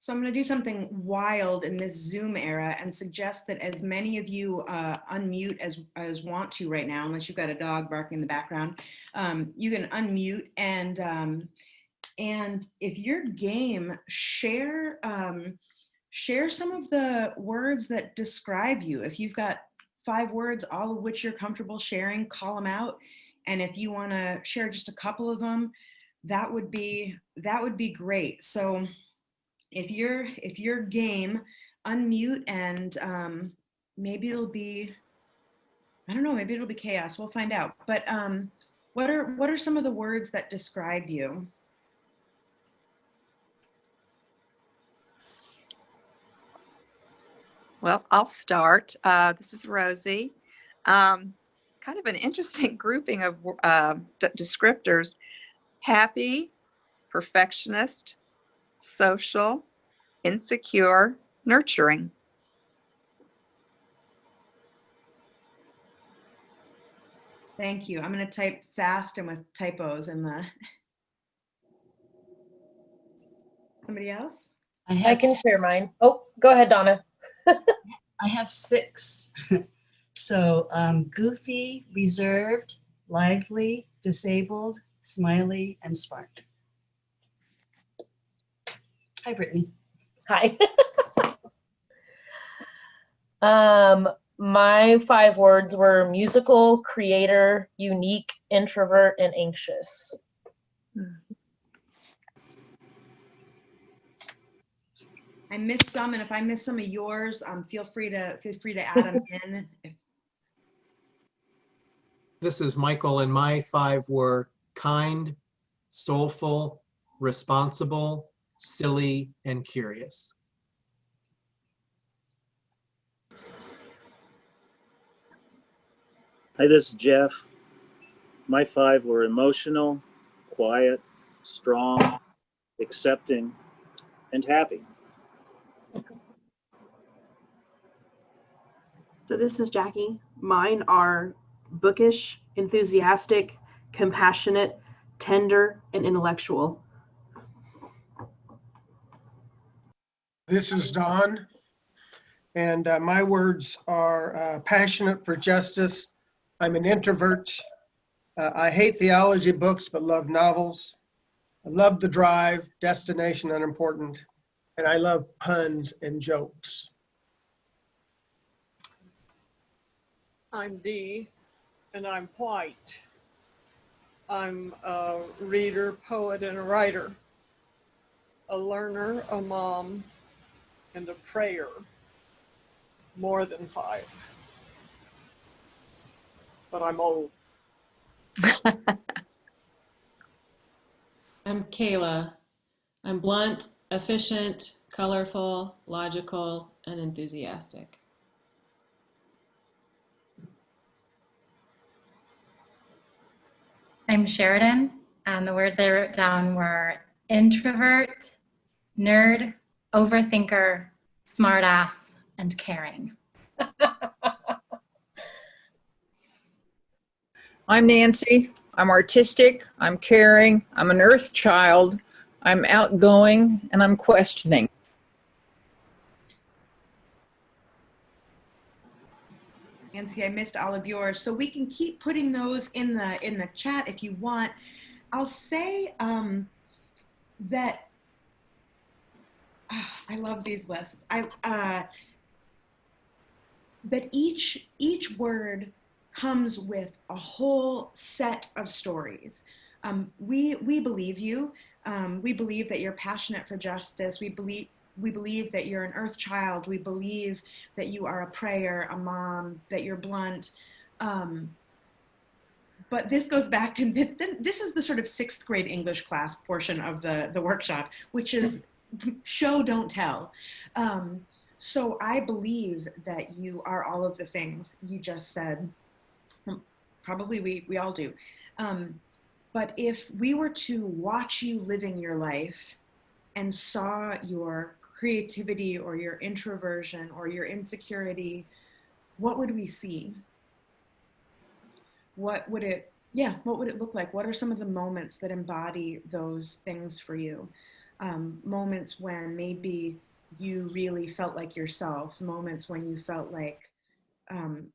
So I'm going to do something wild in this Zoom era and suggest that as many of you unmute as want to right now, unless you've got a dog barking in the background, you can unmute and if you're game, share some of the words that describe you. If you've got 5 words, all of which you're comfortable sharing, call them out. And if you want to share just a couple of them, that would be great. So if you're game, unmute and maybe it'll be, I don't know, maybe it'll be chaos. We'll find out. But what are some of the words that describe you? Well, I'll start. This is Rosie. Kind of an interesting grouping of descriptors: happy, perfectionist, social, insecure, nurturing. Thank you. I'm going to type fast and with typos in the. Somebody else? I can share mine. Oh, go ahead, Donna. I have 6. So goofy, reserved, lively, disabled, smiley, and smart. Hi, Brittany. Hi. My 5 words were musical, creator, unique, introvert, and anxious. I missed some, and if I miss some of yours, feel free to add them in. This is Michael, and my 5 were kind, soulful, responsible, silly, and curious. Hi, this is Jeff. My 5 were emotional, quiet, strong, accepting, and happy. So this is Jackie. Mine are bookish, enthusiastic, compassionate, tender, and intellectual. This is Don, and my words are passionate for justice. I'm an introvert. I hate theology books, but love novels. I love the drive, destination unimportant, and I love puns and jokes. I'm Dee, and I'm white. I'm a reader, poet, and a writer, a learner, a mom, and a prayer. More than 5. But I'm old. I'm Kayla. I'm blunt, efficient, colorful, logical, and enthusiastic. I'm Sheridan, and the words I wrote down were introvert, nerd, overthinker, smartass, and caring. I'm Nancy. I'm artistic. I'm caring. I'm an earth child. I'm outgoing, and I'm questioning. Nancy, I missed all of yours, so we can keep putting those in the chat if you want. I'll say that I love these lists. That each word comes with a whole set of stories. We believe you. We believe that you're passionate for justice. We believe that you're an earth child. We believe that you are a prayer, a mom, that you're blunt. But this goes back to, this is the sort of 6th grade English class portion of the workshop, which is show, don't tell. So I believe that you are all of the things you just said. Probably we all do. But if we were to watch you living your life and saw your creativity or your introversion or your insecurity, what would we see? What would it look like? What are some of the moments that embody those things for you? moments when maybe you really felt like yourself, moments when you felt like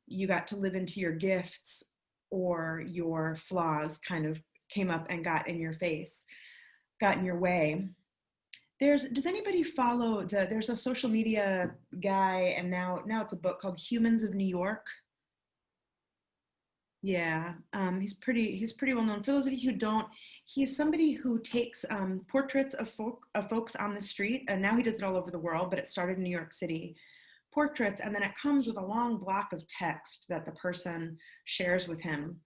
you got to live into your gifts, or your flaws kind of came up and got in your face, got in your way. Does anybody follow there's a social media guy, and now it's a book called Humans of New York. Yeah, he's pretty well known. For those of you who don't, he's somebody who takes portraits of folks on the street, and now he does it all over the world, but it started in New York City. Portraits, and then it comes with a long block of text that the person shares with him.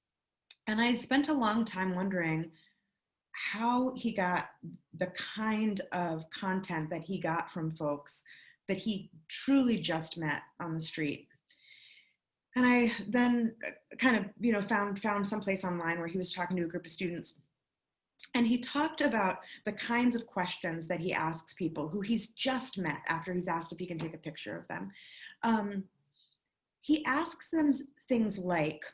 And I spent a long time wondering how he got the kind of content that he got from folks that he truly just met on the street. And I then kind of, found someplace online where he was talking to a group of students. And he talked about the kinds of questions that he asks people who he's just met after he's asked if he can take a picture of them. He asks them things like,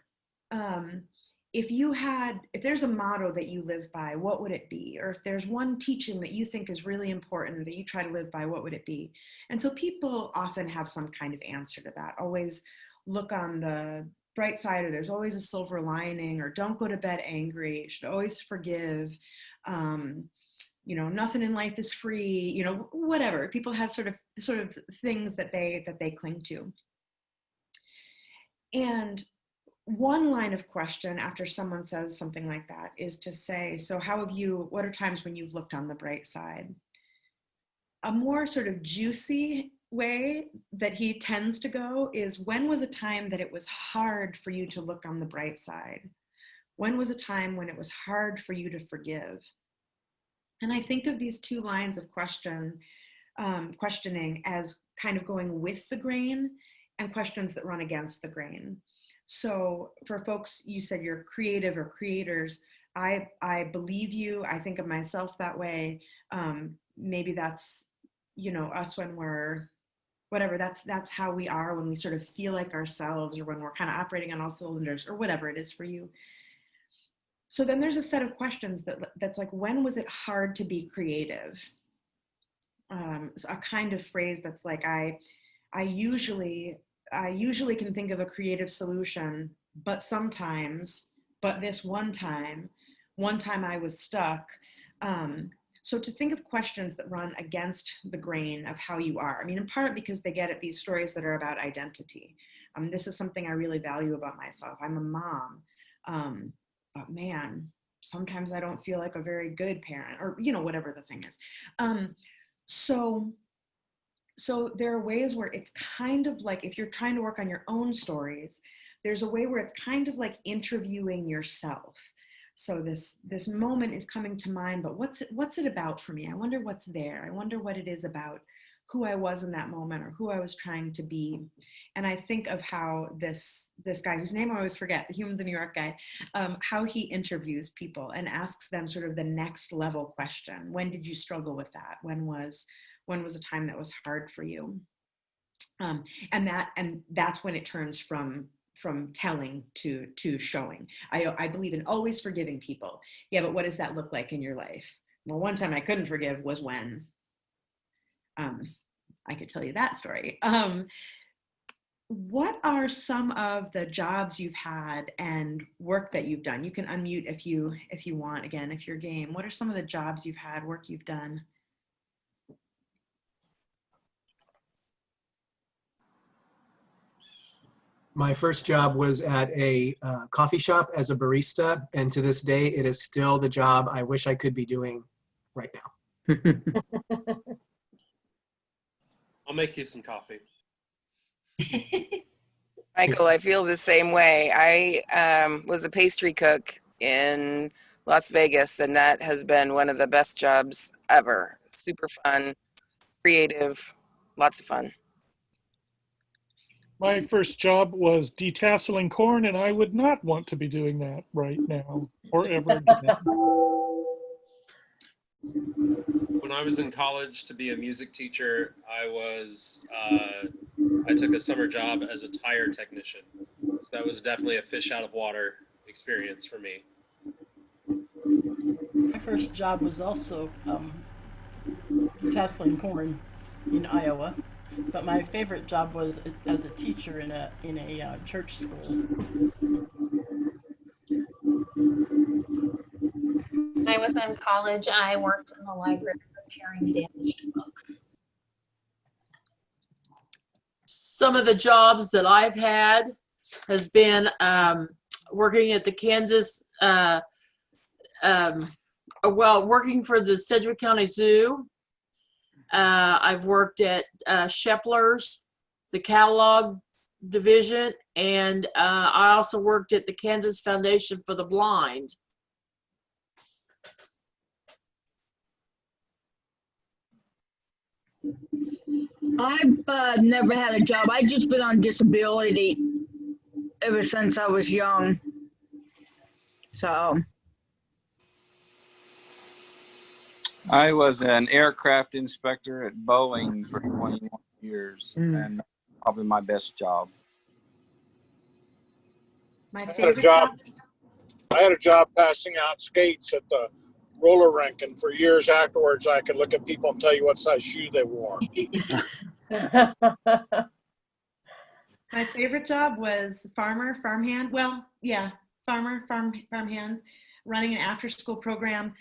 if there's a motto that you live by, what would it be? Or if there's one teaching that you think is really important that you try to live by, what would it be? And so people often have some kind of answer to that. Always look on the bright side, or there's always a silver lining, or don't go to bed angry, you should always forgive, nothing in life is free, whatever. People have sort of things that they cling to. And one line of question after someone says something like that is to say, so what are times when you've looked on the bright side? A more sort of juicy way that he tends to go is, when was a time that it was hard for you to look on the bright side? When was a time when it was hard for you to forgive? And I think of these two lines of questioning as kind of going with the grain, and questions that run against the grain. So for folks, you said you're creative or creators. I believe you. I think of myself that way. Maybe that's, us when we're whatever, that's how we are when we sort of feel like ourselves, or when we're kind of operating on all cylinders, or whatever it is for you. So then there's a set of questions that's like, when was it hard to be creative? So a kind of phrase that's like, I usually can think of a creative solution, but this one time I was stuck. So to think of questions that run against the grain of how you are. I mean, in part because they get at these stories that are about identity. This is something I really value about myself. I'm a mom, but man, sometimes I don't feel like a very good parent, or, whatever the thing is. So there are ways where it's kind of like, if you're trying to work on your own stories, there's a way where it's kind of like interviewing yourself. So this moment is coming to mind, but what's it about for me? I wonder what's there. I wonder what it is about who I was in that moment, or who I was trying to be. And I think of how this guy, whose name I always forget, the Humans in New York guy, how he interviews people and asks them sort of the next level question. When did you struggle with that? When was a time that was hard for you? And that's when it turns from telling to showing. I believe in always forgiving people. Yeah, but what does that look like in your life? Well, one time I couldn't forgive was when, I could tell you that story. What are some of the jobs you've had and work that you've done? You can unmute if you want, again, if you're game. What are some of the jobs you've had, work you've done? My first job was at a coffee shop as a barista, and to this day, it is still the job I wish I could be doing right now. I'll make you some coffee. Michael, I feel the same way. I was a pastry cook in Las Vegas, and that has been one of the best jobs ever. Super fun, creative, lots of fun. My first job was detasseling corn, and I would not want to be doing that right now or ever again. When I was in college to be a music teacher, I took a summer job as a tire technician. So that was definitely a fish out of water experience for me. My first job was also detasseling corn in Iowa. But my favorite job was as a teacher in a church school. When I was in college, I worked in the library repairing damaged books. Some of the jobs that I've had has been working at the working for the Sedgwick County Zoo. I've worked at Shepler's, the catalog division, and I also worked at the Kansas Foundation for the Blind. I've never had a job. I've just been on disability ever since I was young. So I was an aircraft inspector at Boeing for 21 years, and probably my best job. My I had a favorite job. I had a job passing out skates at the roller rink, and for years afterwards, I could look at people and tell you what size shoe they wore. My favorite job was farmhand. Well, yeah, farmhand, running an after-school program.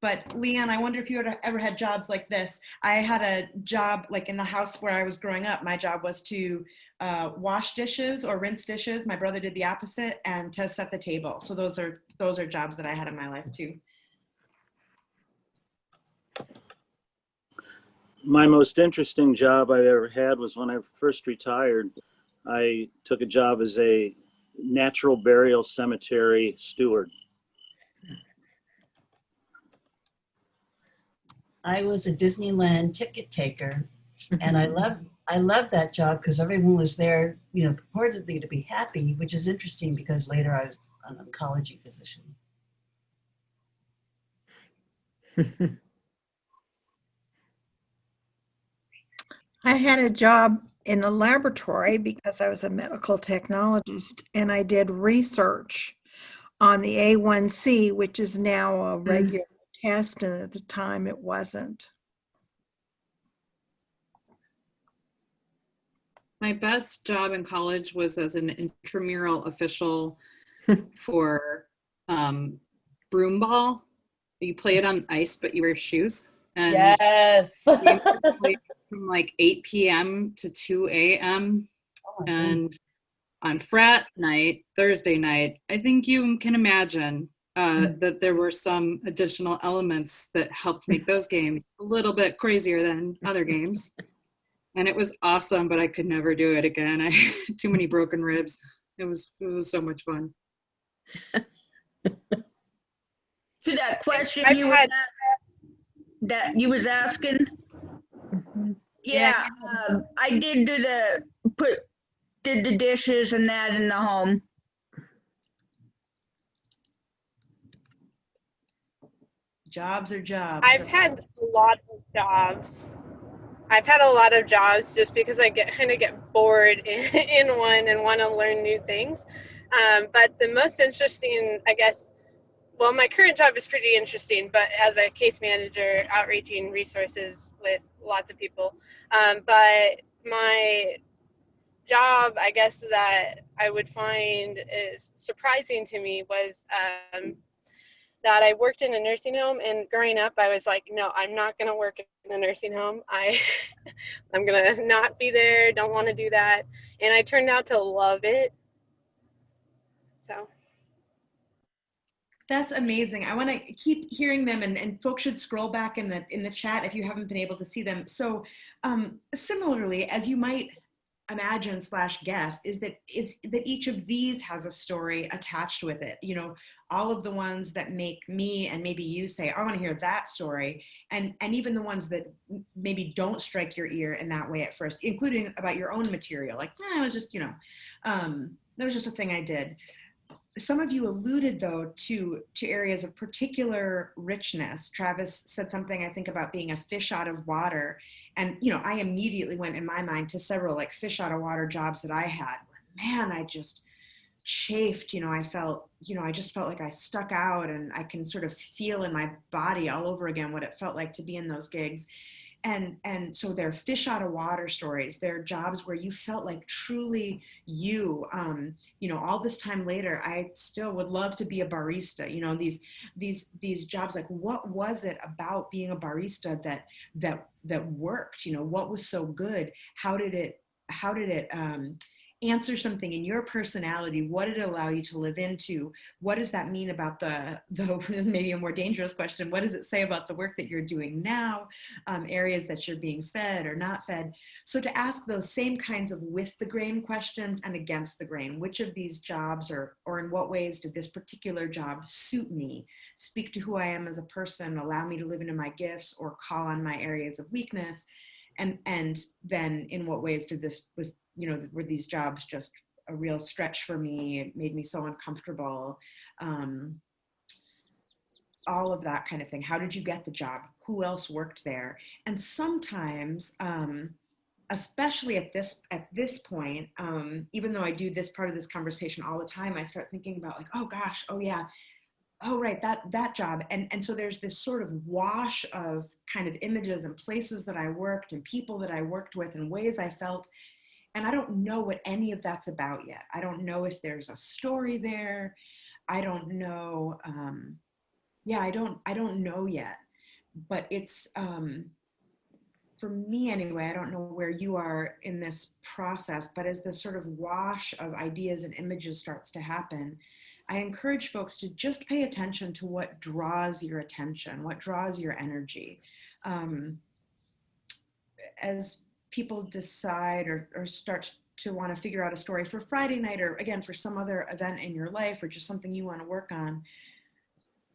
But Leanne, I wonder if you ever had jobs like this. I had a job like in the house where I was growing up. My job was to wash dishes or rinse dishes. My brother did the opposite, and to set the table. So those are jobs that I had in my life too. My most interesting job I've ever had was when I first retired. I took a job as a natural burial cemetery steward. I was a Disneyland ticket taker, and I love that job because everyone was there, purportedly to be happy, which is interesting because later I was an oncology physician. I had a job in the laboratory because I was a medical technologist, and I did research on the A1C, which is now a regular test, and at the time it wasn't. My best job in college was as an intramural official for broomball. You play it on ice, but you wear shoes. And yes. you play from like 8 p.m. to 2 a.m. And on frat night, Thursday night, I think you can imagine that there were some additional elements that helped make those games a little bit crazier than other games. And it was awesome, but I could never do it again. I had too many broken ribs. It was so much fun. to that question I've you had- that you was asking. Yeah, I did did the dishes and that in the home. Jobs are jobs. I've had a lot of jobs. I've had a lot of jobs just because I kind of get bored in one and want to learn new things. But the most interesting, I guess, well, my current job is pretty interesting, but as a case manager, outreaching resources with lots of people. But my job, I guess, that I would find is surprising to me was that I worked in a nursing home, and growing up I was like, no, I'm not going to work in a nursing home. I'm going to not be there, don't want to do that. And I turned out to love it. So That's amazing. I want to keep hearing them, and folks should scroll back in the chat if you haven't been able to see them. So similarly, as you might imagine / guess, is that each of these has a story attached with it. All of the ones that make me and maybe you say, I want to hear that story, and even the ones that maybe don't strike your ear in that way at first, including about your own material, like, it was just, that was just a thing I did. Some of you alluded, though, to areas of particular richness. Travis said something, I think, about being a fish out of water. And, I immediately went in my mind to several like fish out of water jobs that I had. Man, I just chafed, I felt, I just felt like I stuck out, and I can sort of feel in my body all over again what it felt like to be in those gigs. And so they're fish out of water stories. They're jobs where you felt like truly you. All this time later, I still would love to be a barista. These jobs, like, what was it about being a barista that worked? What was so good? How did it answer something in your personality? What did it allow you to live into? What does that mean about the this may be a more dangerous question, what does it say about the work that you're doing now, areas that you're being fed or not fed? So to ask those same kinds of with the grain questions and against the grain, which of these jobs or in what ways did this particular job suit me, speak to who I am as a person, allow me to live into my gifts, or call on my areas of weakness? And then in what ways were these jobs just a real stretch for me? It made me so uncomfortable. All of that kind of thing. How did you get the job? Who else worked there? And sometimes, especially at this point, even though I do this part of this conversation all the time, I start thinking about, like, oh gosh, oh yeah, oh right, that job. And so there's this sort of wash of kind of images and places that I worked and people that I worked with and ways I felt. And I don't know what any of that's about yet. I don't know if there's a story there. I don't know. I don't know yet. But it's, for me anyway, I don't know where you are in this process, but as the sort of wash of ideas and images starts to happen, I encourage folks to just pay attention to what draws your attention, what draws your energy. As people decide or start to want to figure out a story for Friday night, or again, for some other event in your life, or just something you want to work on,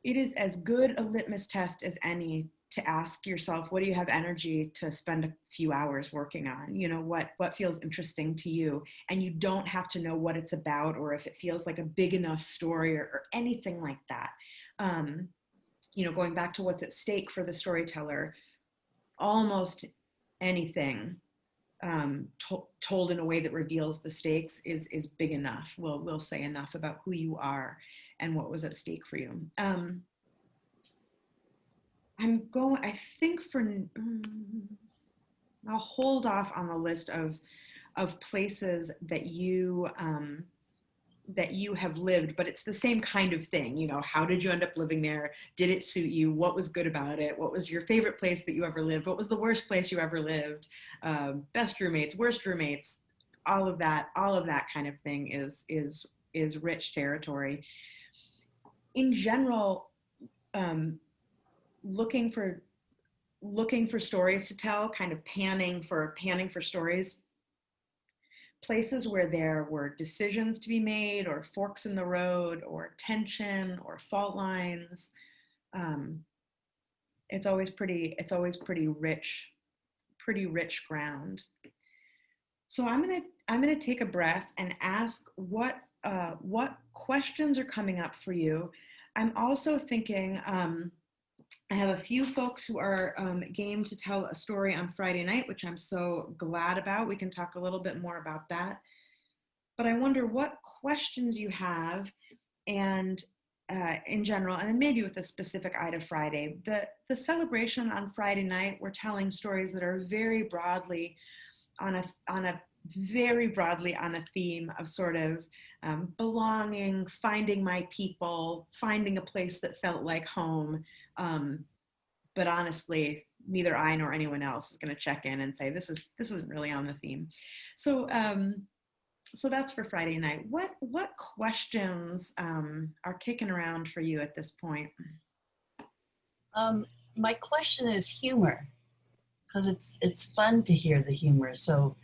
it is as good a litmus test as any to ask yourself, what do you have energy to spend a few hours working on? What feels interesting to you? And you don't have to know what it's about, or if it feels like a big enough story, or anything like that. Going back to what's at stake for the storyteller, almost anything told in a way that reveals the stakes is big enough. Will say enough about who you are and what was at stake for you. I think I'll hold off on the list of places that you have lived, but it's the same kind of thing. How did you end up living there? Did it suit you? What was good about it? What was your favorite place that you ever lived? What was the worst place you ever lived? Best roommates, worst roommates, all of that kind of thing is rich territory. In general, looking for stories to tell, kind of panning for stories, places where there were decisions to be made, or forks in the road, or tension, or fault lines. It's always pretty rich ground. So I'm gonna take a breath and ask what questions are coming up for you. I'm also thinking, I have a few folks who are game to tell a story on Friday night, which I'm so glad about. We can talk a little bit more about that. But I wonder what questions you have, and in general, and then maybe with a specific eye to Friday. The celebration on Friday night, we're telling stories that are very broadly on a theme of sort of belonging, finding my people, finding a place that felt like home. But honestly, neither I nor anyone else is going to check in and say this isn't really on the theme. So so that's for Friday night. What questions are kicking around for you at this point? My question is humor, because it's fun to hear the humor. So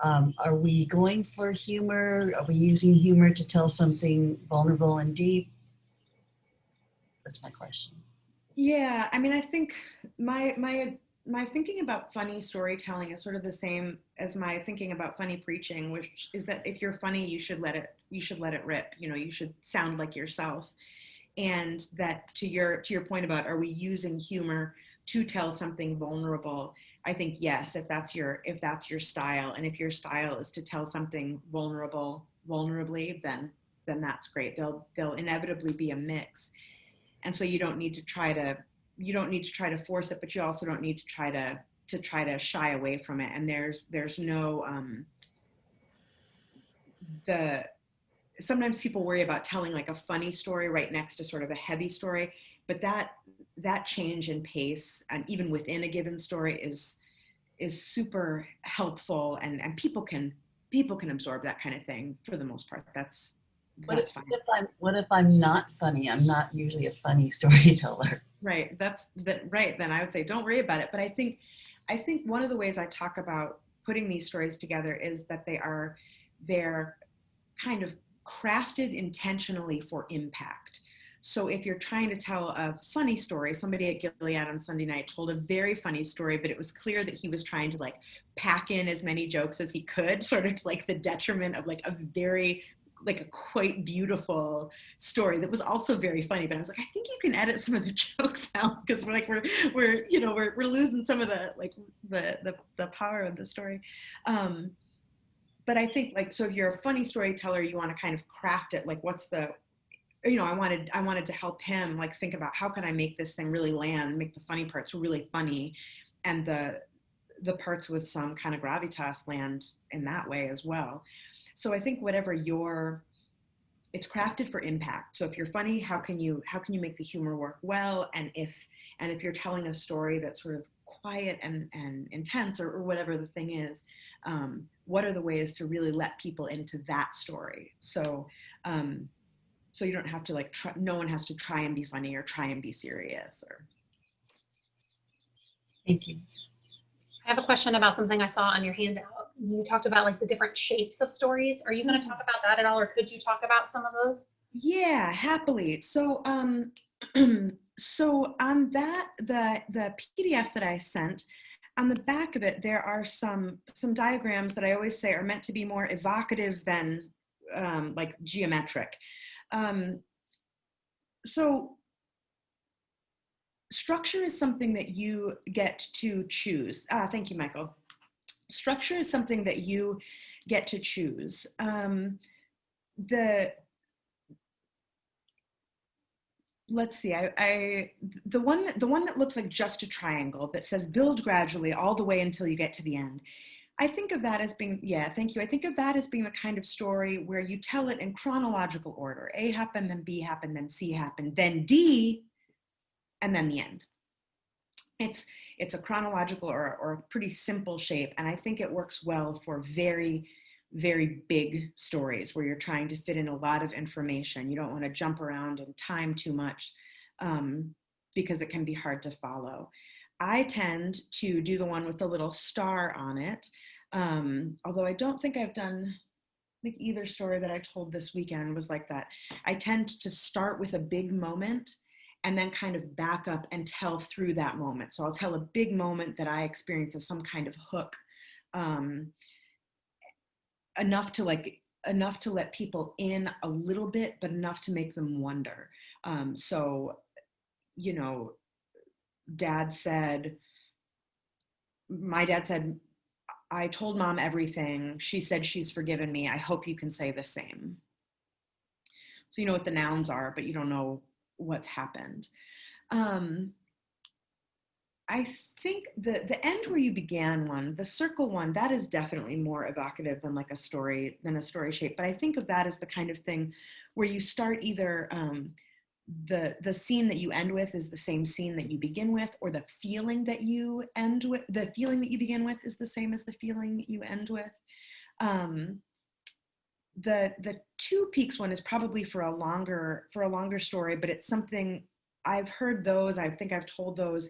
are we going for humor? Are we using humor to tell something vulnerable and deep? That's my question. Yeah, I mean, I think my thinking about funny storytelling is sort of the same as my thinking about funny preaching, which is that if you're funny, you should let it rip. You should sound like yourself. And that to your point about, are we using humor to tell something vulnerable? I think yes, if that's your style, and if your style is to tell something vulnerably, then that's great. They'll inevitably be a mix. And so you don't need to try to force it, but you also don't need to try to shy away from it. And there's no sometimes people worry about telling like a funny story right next to sort of a heavy story, but that change in pace and even within a given story is super helpful, and people can absorb that kind of thing for the most part. That's fine. What if I'm not funny? I'm not usually a funny storyteller. Right. Right. Then I would say don't worry about it. But I think one of the ways I talk about putting these stories together is that they're kind of crafted intentionally for impact. So if you're trying to tell a funny story, somebody at Gilead on Sunday night told a very funny story, but it was clear that he was trying to like pack in as many jokes as he could, sort of to like the detriment of like a quite beautiful story that was also very funny. But I was like, I think you can edit some of the jokes out, because we're losing some of the like the power of the story. But I think like, so if you're a funny storyteller, you want to kind of craft it like I wanted to help him like think about how can I make this thing really land, make the funny parts really funny, and the parts with some kind of gravitas land in that way as well. So I think it's crafted for impact. So if you're funny, how can you make the humor work well? And if you're telling a story that's sort of quiet and intense or whatever the thing is, what are the ways to really let people into that story? So so you don't have to like no one has to try and be funny or try and be serious. Thank you. I have a question about something I saw on your handout. You talked about like the different shapes of stories. Are you going to talk about that at all, or could you talk about some of those? Yeah, happily. So so on that, the PDF that I sent, on the back of it, there are some diagrams that I always say are meant to be more evocative than like geometric. So structure is something that you get to choose. Thank you, Michael. Structure is something that you get to choose. Let's see, the one that looks like just a triangle that says build gradually all the way until you get to the end. I think of that as being, yeah, thank you. I think of that as being the kind of story where you tell it in chronological order. A happened, then B happened, then C happened, then D, and then the end. It's a chronological or a pretty simple shape, and I think it works well for very, very big stories where you're trying to fit in a lot of information. You don't want to jump around in time too much because it can be hard to follow. I tend to do the one with the little star on it, although I don't think I've done, I think either story that I told this weekend was like that. I tend to start with a big moment and then kind of back up and tell through that moment. So I'll tell a big moment that I experience as some kind of hook, enough to let people in a little bit, but enough to make them wonder. So, my dad said, I told mom everything. She said she's forgiven me. I hope you can say the same. So you know what the nouns are, but you don't know what's happened. I think the end where you began one, the circle one, that is definitely more evocative than a story shape. But I think of that as the kind of thing where you start either the scene that you end with is the same scene that you begin with, or the feeling that you end with, the feeling that you begin with is the same as the feeling you end with. The Two Peaks one is probably for a longer story, but it's something I've heard those. I think I've told those.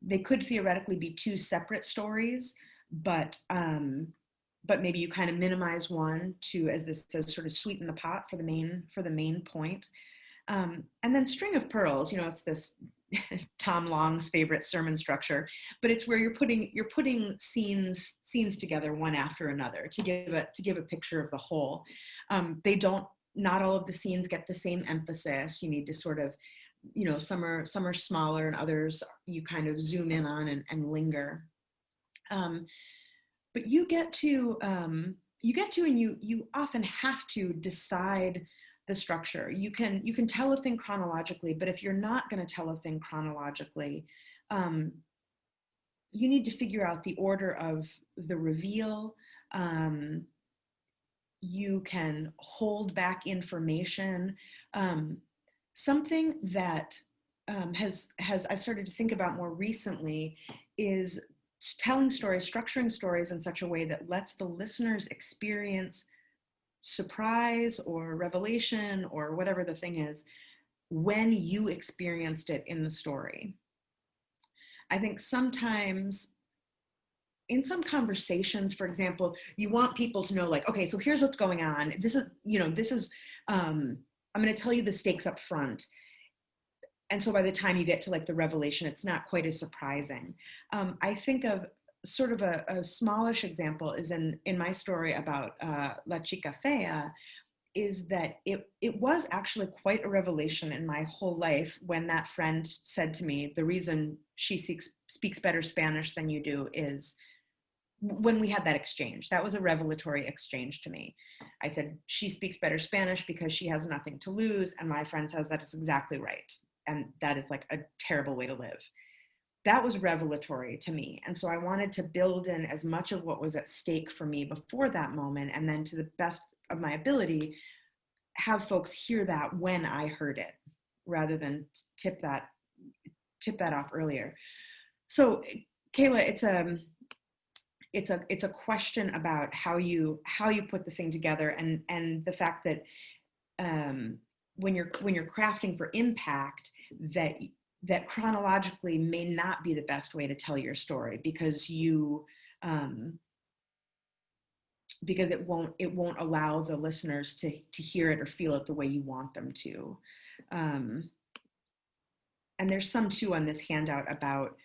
They could theoretically be two separate stories, but maybe you kind of minimize one to, as this says, sort of sweeten the pot for the main point. And then String of Pearls, it's this Tom Long's favorite sermon structure, but it's where you're putting scenes together one after another to give a picture of the whole. Not all of the scenes get the same emphasis. You need to sort of, some are smaller and others you kind of zoom in on and linger. But you get to you get to, and you often have to decide the structure. You can tell a thing chronologically, but if you're not going to tell a thing chronologically, you need to figure out the order of the reveal. You can hold back information. Something that I've started to think about more recently is telling stories, structuring stories in such a way that lets the listeners experience surprise or revelation or whatever the thing is when you experienced it in the story. I think sometimes in some conversations, for example, you want people to know, like, okay, so here's what's going on. This is, I'm going to tell you the stakes up front. And so by the time you get to like the revelation, it's not quite as surprising. I think of sort of a smallish example is in my story about La Chica Fea, is that it was actually quite a revelation in my whole life when that friend said to me, the reason she speaks better Spanish than you do is when we had that exchange. That was a revelatory exchange to me. I said, she speaks better Spanish because she has nothing to lose. And my friend says that is exactly right. And that is like a terrible way to live. That was revelatory to me. And so I wanted to build in as much of what was at stake for me before that moment, and then to the best of my ability, have folks hear that when I heard it, rather than tip that off earlier. So Kayla, it's a question about how you put the thing together, and the fact that when you're crafting for impact, that chronologically may not be the best way to tell your story, because because it won't allow the listeners to hear it or feel it the way you want them to. And there's some too on this handout about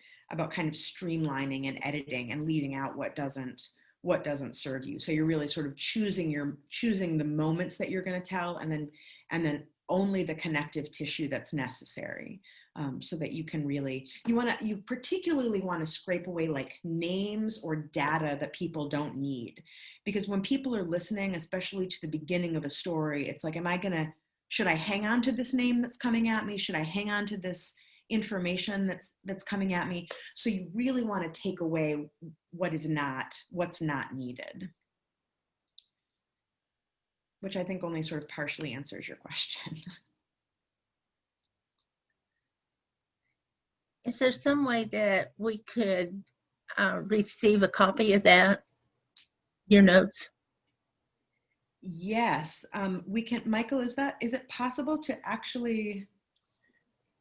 kind of streamlining and editing and leaving out what doesn't serve you. So you're really sort of choosing the moments that you're going to tell, and then only the connective tissue that's necessary, so that you can really, you particularly want to scrape away like names or data that people don't need. Because when people are listening, especially to the beginning of a story, it's like, should I hang on to this name that's coming at me? Should I hang on to this information that's coming at me? So you really want to take away what's not needed. Which I think only sort of partially answers your question. Is there some way that we could receive a copy of that, your notes? Yes, we can. Michael, is it possible to actually?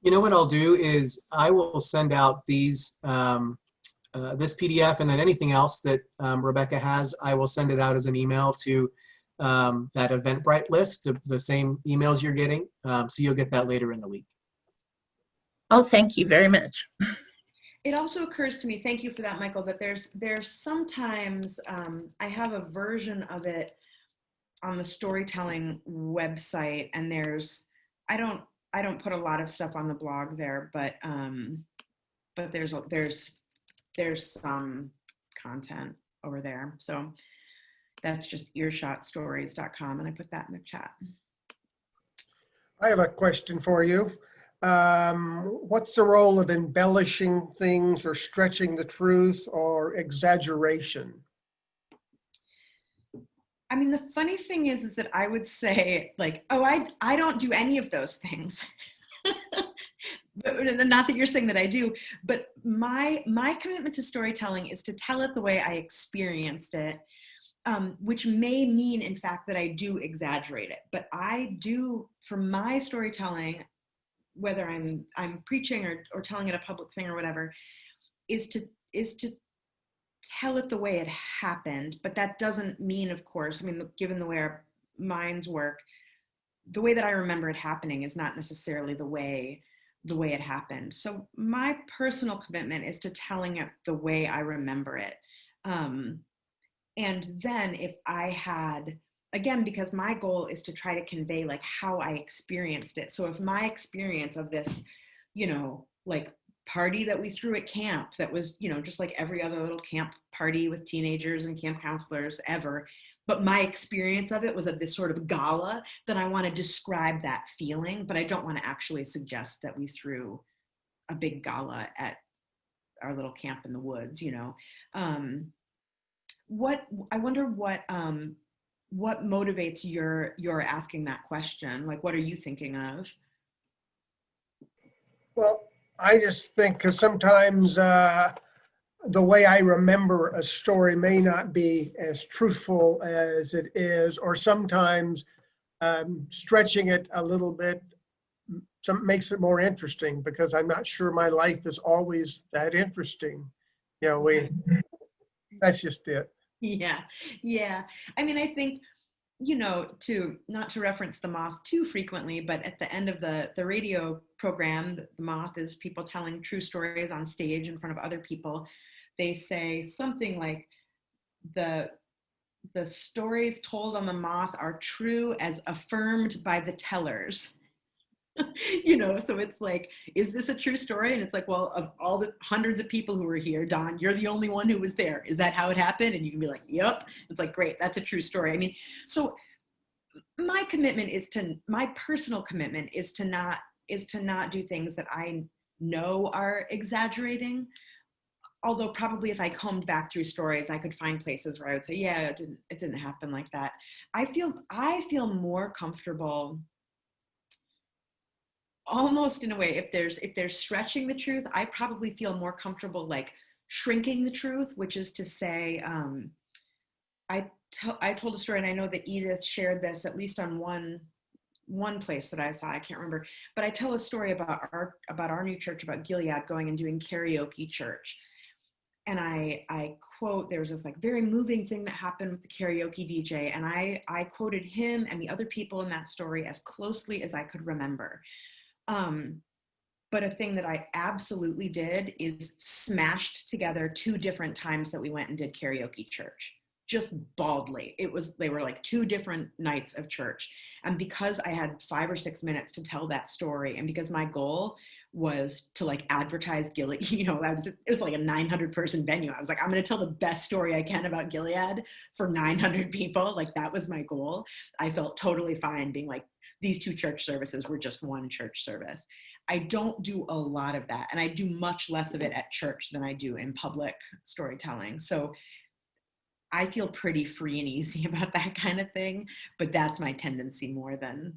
You know what I'll do is I will send out these this PDF, and then anything else that Rebecca has, I will send it out as an email to that Eventbrite list, the same emails you're getting. So you'll get that later in the week. Oh, thank you very much. It also occurs to me, thank you for that, Michael, that there's sometimes, I have a version of it on the Storytelling website, and I don't put a lot of stuff on the blog there, but there's some content over there. So that's just earshotstories.com, and I put that in the chat. I have a question for you. What's the role of embellishing things or stretching the truth or exaggeration? I mean, the funny thing is that I would say, like, oh, I don't do any of those things. Not that you're saying that I do, but my commitment to storytelling is to tell it the way I experienced it, which may mean, in fact, that I do exaggerate it. But I do, for my storytelling, whether I'm preaching or telling it a public thing or whatever, is to tell it the way it happened. But that doesn't mean, of course, I mean, given the way our minds work, the way that I remember it happening is not necessarily the way it happened. So my personal commitment is to telling it the way I remember it. And then if I had, again, because my goal is to try to convey like how I experienced it. So if my experience of this, like party that we threw at camp that was, just like every other little camp party with teenagers and camp counselors ever, but my experience of it was at this sort of gala, that I want to describe that feeling, but I don't want to actually suggest that we threw a big gala at our little camp in the woods, you know. I wonder what motivates your asking that question? Like, what are you thinking of? Well, I just think because sometimes the way I remember a story may not be as truthful as it is, or sometimes stretching it a little bit makes it more interesting, because I'm not sure my life is always that interesting. You know, that's just it. Yeah, yeah. I mean, I think, you know, not to reference the Moth too frequently, but at the end of the radio program, the Moth is people telling true stories on stage in front of other people. They say something like, the stories told on the Moth are true as affirmed by the tellers. You know, so it's like, is this a true story? And it's like, well, of all the hundreds of people who were here, Don, you're the only one who was there. Is that how it happened? And you can be like, yep. It's like, great, that's a true story. I mean, so my personal commitment is to not do things that I know are exaggerating. Although probably if I combed back through stories, I could find places where I would say, yeah, it didn't happen like that. I feel more comfortable, almost in a way, if there's stretching the truth, I probably feel more comfortable like shrinking the truth, which is to say, I told a story, and I know that Edith shared this at least on one place that I saw, I can't remember, but I tell a story about our new church, about Gilead going and doing karaoke church. And I quote, there was this like very moving thing that happened with the karaoke DJ, and I quoted him and the other people in that story as closely as I could remember. But a thing that I absolutely did is smashed together 2 different times that we went and did karaoke church, just baldly. They were like 2 different nights of church. And because I had 5 or 6 minutes to tell that story, and because my goal was to like advertise Gilead, you know, it was like a 900 person venue. I was like, I'm going to tell the best story I can about Gilead for 900 people. Like, that was my goal. I felt totally fine being like, these 2 church services were just one church service. I don't do a lot of that, and I do much less of it at church than I do in public storytelling. So I feel pretty free and easy about that kind of thing, but that's my tendency more than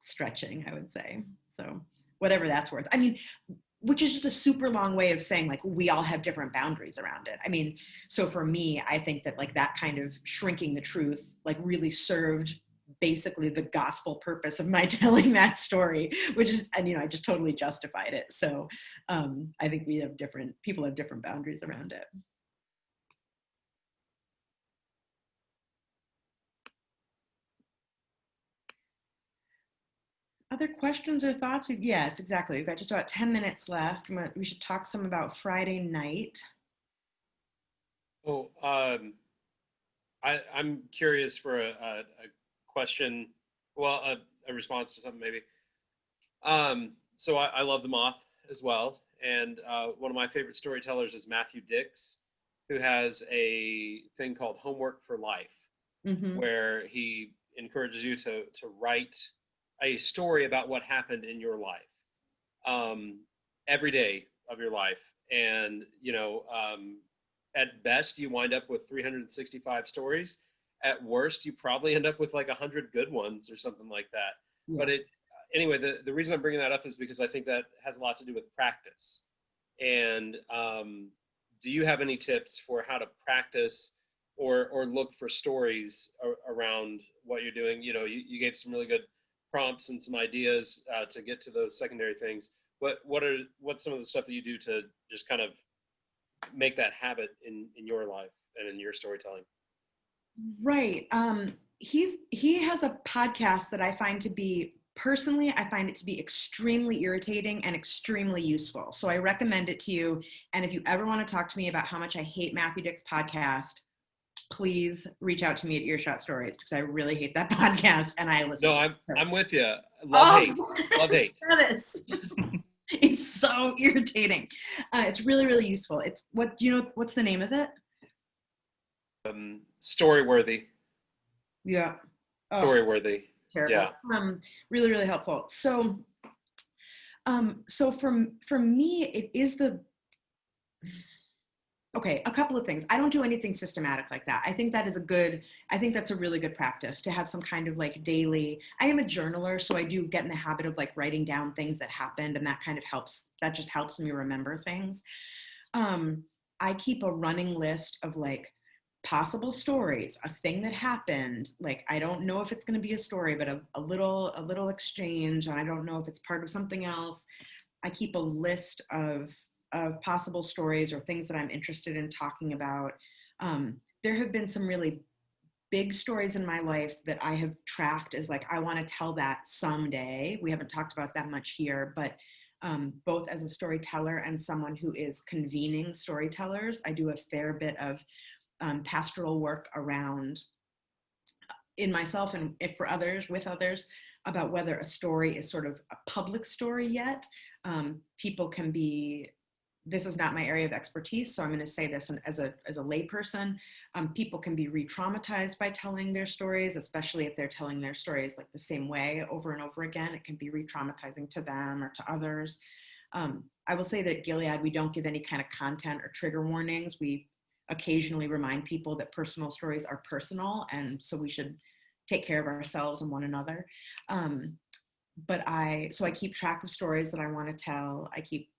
stretching, I would say. So whatever that's worth. I mean, which is just a super long way of saying like we all have different boundaries around it. I mean, so for me, I think that like that kind of shrinking the truth like really served basically the gospel purpose of my telling that story, which is, and you know, I just totally justified it. So I think people have different boundaries around it. Other questions or thoughts? Yeah, it's exactly. We've got just about 10 minutes left. We should talk some about Friday night. Oh, I'm curious for a question, well, a response to something maybe. So I love the Moth as well. And one of my favorite storytellers is Matthew Dix, who has a thing called Homework for Life, where he encourages you to write a story about what happened in your life, every day of your life. And, you know, at best, you wind up with 365 stories. At worst, you probably end up with like 100 good ones or something like that. Yeah. But anyway, the reason I'm bringing that up is because I think that has a lot to do with practice. And do you have any tips for how to practice or look for stories around what you're doing? You know, you gave some really good prompts and some ideas to get to those secondary things. What's some of the stuff that you do to just kind of make that habit in your life and in your storytelling? Right. He has a podcast that I find it to be extremely irritating and extremely useful. So I recommend it to you. And if you ever want to talk to me about how much I hate Matthew Dick's podcast, please reach out to me at Earshot Stories, because I really hate that podcast and I listen to it. I'm with you. Love hate. It's so irritating. It's really, really useful. What's the name of it? Storyworthy. Yeah. Oh, story worthy. terrible. Yeah. Really, really helpful. So, so for me, it is okay, a couple of things. I don't do anything systematic like that. I think that's a really good practice to have some kind of like daily, I am a journaler, so I do get in the habit of like writing down things that happened, and that kind of helps, that just helps me remember things. I keep a running list of like possible stories, a thing that happened. Like, I don't know if it's going to be a story, but a little exchange. And I don't know if it's part of something else. I keep a list of possible stories or things that I'm interested in talking about. There have been some really big stories in my life that I have tracked as like, I want to tell that someday. We haven't talked about that much here, but both as a storyteller and someone who is convening storytellers, I do a fair bit of pastoral work around, in myself and if for others, with others, about whether a story is sort of a public story yet. People can be, this is not my area of expertise, so I'm going to say this as a layperson. People can be re-traumatized by telling their stories, especially if they're telling their stories like the same way over and over again. It can be re-traumatizing to them or to others. I will say that at Gilead, we don't give any kind of content or trigger warnings. We occasionally remind people that personal stories are personal, and so we should take care of ourselves and one another. So I keep track of stories that I want to tell. I keep,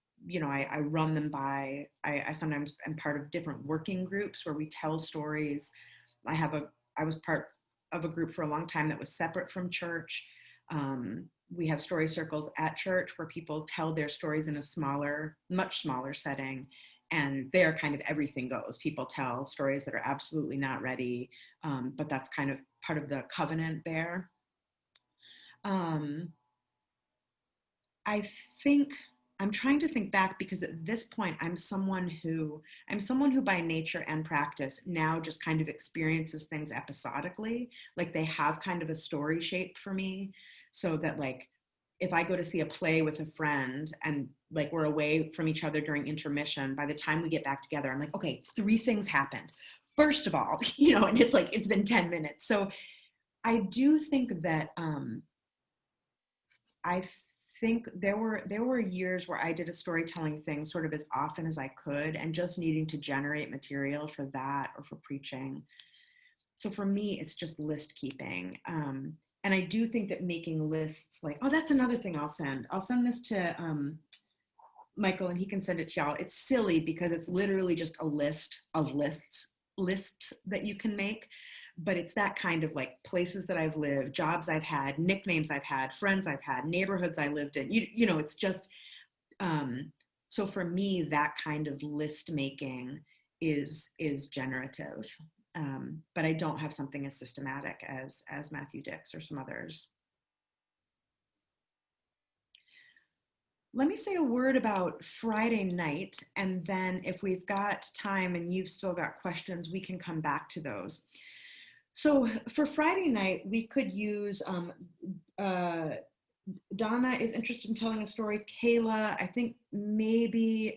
I run them by, I sometimes am part of different working groups where we tell stories. I was part of a group for a long time that was separate from church. We have story circles at church where people tell their stories in a much smaller setting. And there kind of everything goes. People tell stories that are absolutely not ready, but that's kind of part of the covenant there. I think, I'm trying to think back, because at this point I'm someone who by nature and practice now just kind of experiences things episodically. Like, they have kind of a story shape for me, so that like, if I go to see a play with a friend and like we're away from each other during intermission, by the time we get back together, I'm like, okay, 3 things happened. First of all, and it's like, it's been 10 minutes. So I do think that, I think there were years where I did a storytelling thing sort of as often as I could, and just needing to generate material for that or for preaching. So for me, it's just list keeping. And I do think that making lists, like, oh, that's another thing I'll send. I'll send this to Michael, and he can send it to y'all. It's silly because it's literally just a list of lists that you can make. But it's that kind of like places that I've lived, jobs I've had, nicknames I've had, friends I've had, neighborhoods I lived in. It's just, so for me, that kind of list making is generative. But I don't have something as systematic as Matthew Dix or some others. Let me say a word about Friday night, and then if we've got time and you've still got questions, we can come back to those. So for Friday night, we could use, Donna is interested in telling a story. Kayla, I think maybe,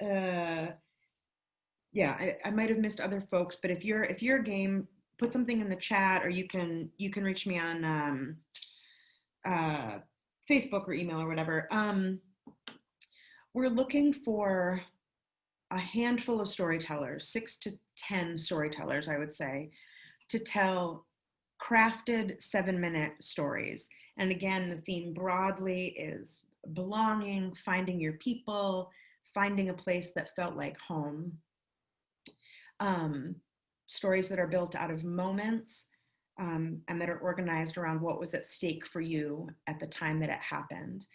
yeah, I might have missed other folks, but if you're game, put something in the chat, or you can reach me on Facebook or email or whatever. We're looking for a handful of storytellers, 6 to 10 storytellers, I would say, to tell crafted 7-minute stories. And again, the theme broadly is belonging, finding your people, finding a place that felt like home. Stories that are built out of moments, and that are organized around what was at stake for you at the time that it happened.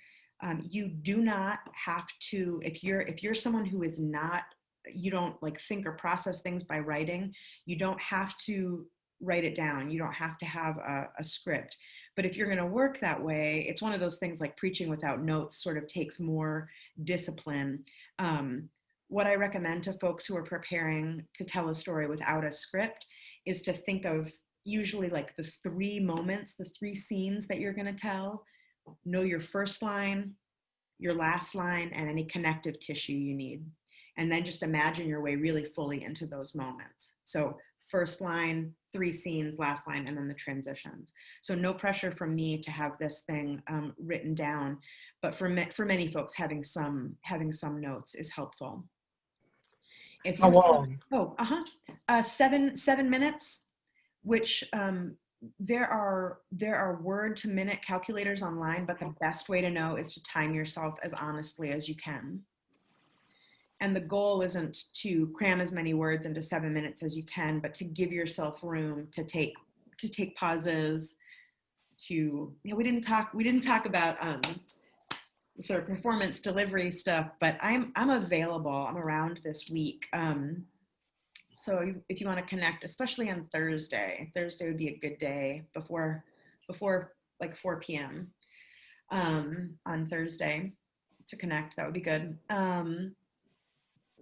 You do not have to, if you're someone who is not, you don't like think or process things by writing, you don't have to write it down. You don't have to have a script. But if you're going to work that way, it's one of those things like preaching without notes sort of takes more discipline. What I recommend to folks who are preparing to tell a story without a script is to think of usually like the 3 moments, the 3 scenes that you're going to tell. Know your first line, your last line, and any connective tissue you need. And then just imagine your way really fully into those moments. So first line, 3 scenes, last line, and then the transitions. So no pressure from me to have this thing written down, but for many folks, having some notes is helpful. If How long? 7 minutes, which there are word to minute calculators online, but the best way to know is to time yourself as honestly as you can. And the goal isn't to cram as many words into 7 minutes as you can, but to give yourself room to take pauses. We didn't talk about sort of performance delivery stuff, but I'm available. I'm around this week. So if you want to connect, especially on Thursday would be a good day before like 4 p.m. On Thursday to connect. That would be good.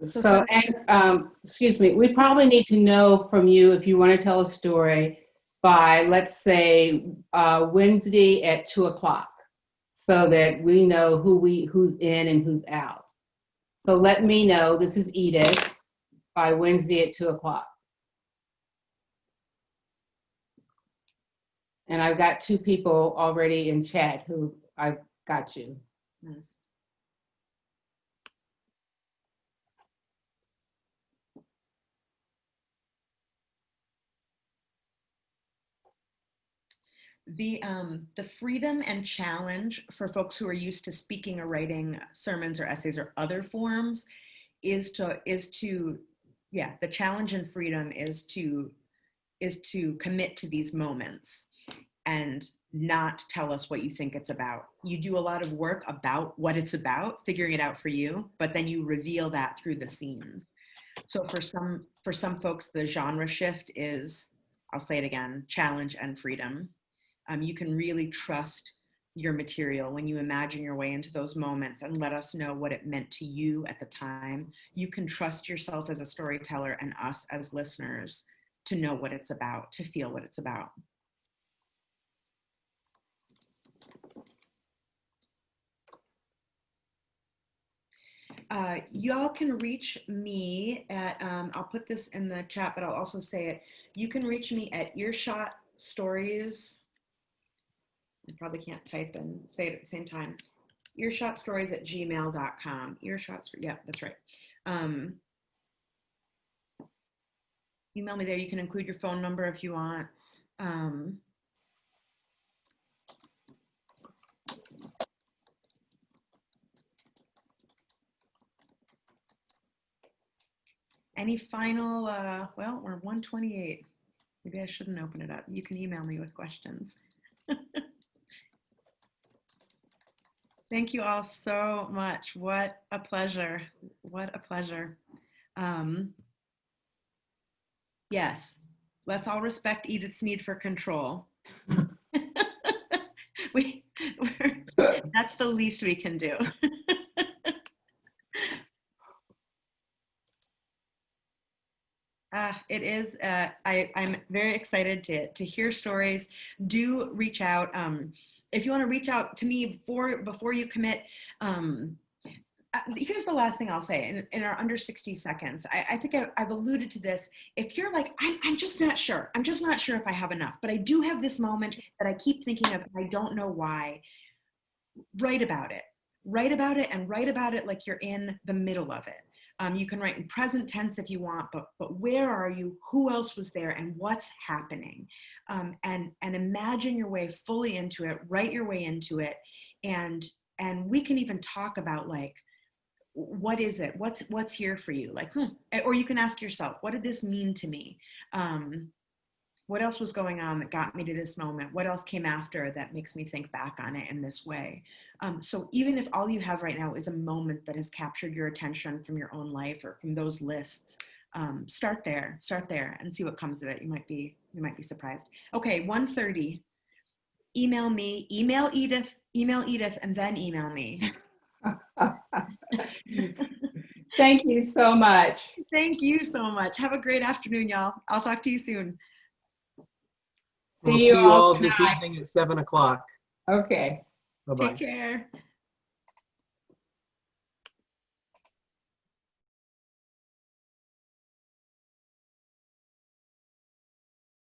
Excuse me, we probably need to know from you if you want to tell a story by, let's say, Wednesday at 2:00, so that we know who's in and who's out. So let me know, this is Edith, by Wednesday at 2:00. And I've got 2 people already in chat who I've got you. Nice. The freedom and challenge for folks who are used to speaking or writing sermons or essays or other forms is to the challenge and freedom is to commit to these moments and not tell us what you think it's about. You do a lot of work about what it's about, figuring it out for you, but then you reveal that through the scenes. So for some folks, the genre shift is, I'll say it again, challenge and freedom. You can really trust your material when you imagine your way into those moments and let us know what it meant to you at the time. You can trust yourself as a storyteller and us as listeners to know what it's about, to feel what it's about. Y'all can reach me at, I'll put this in the chat, but I'll also say it. You can reach me at Earshot Stories. I probably can't type and say it at the same time. earshotstories@gmail.com. Yeah, that's right. Email me there. You can include your phone number if you want. Any final, well, we're 1:28. Maybe I shouldn't open it up. You can email me with questions. Thank you all so much. What a pleasure. What a pleasure. Yes, let's all respect Edith's need for control. That's the least we can do. It is, I'm very excited to hear stories. Do reach out. If you want to reach out to me before you commit, here's the last thing I'll say in our under 60 seconds. I think I've alluded to this. If you're like, I'm just not sure. I'm just not sure if I have enough, but I do have this moment that I keep thinking of, and I don't know why. Write about it. Write about it, and write about it like you're in the middle of it. You can write in present tense if you want, but where are you? Who else was there? And what's happening? And imagine your way fully into it. Write your way into it, and we can even talk about, like, what is it? What's here for you? Like, or you can ask yourself, what did this mean to me? What else was going on that got me to this moment? What else came after that makes me think back on it in this way? So even if all you have right now is a moment that has captured your attention from your own life or from those lists, start there and see what comes of it. You might be surprised. Okay, 1:30. Email me, email Edith, and then email me. Thank you so much. Thank you so much. Have a great afternoon, y'all. I'll talk to you soon. We'll see you all this evening at 7 o'clock. Okay. Bye-bye. Take care.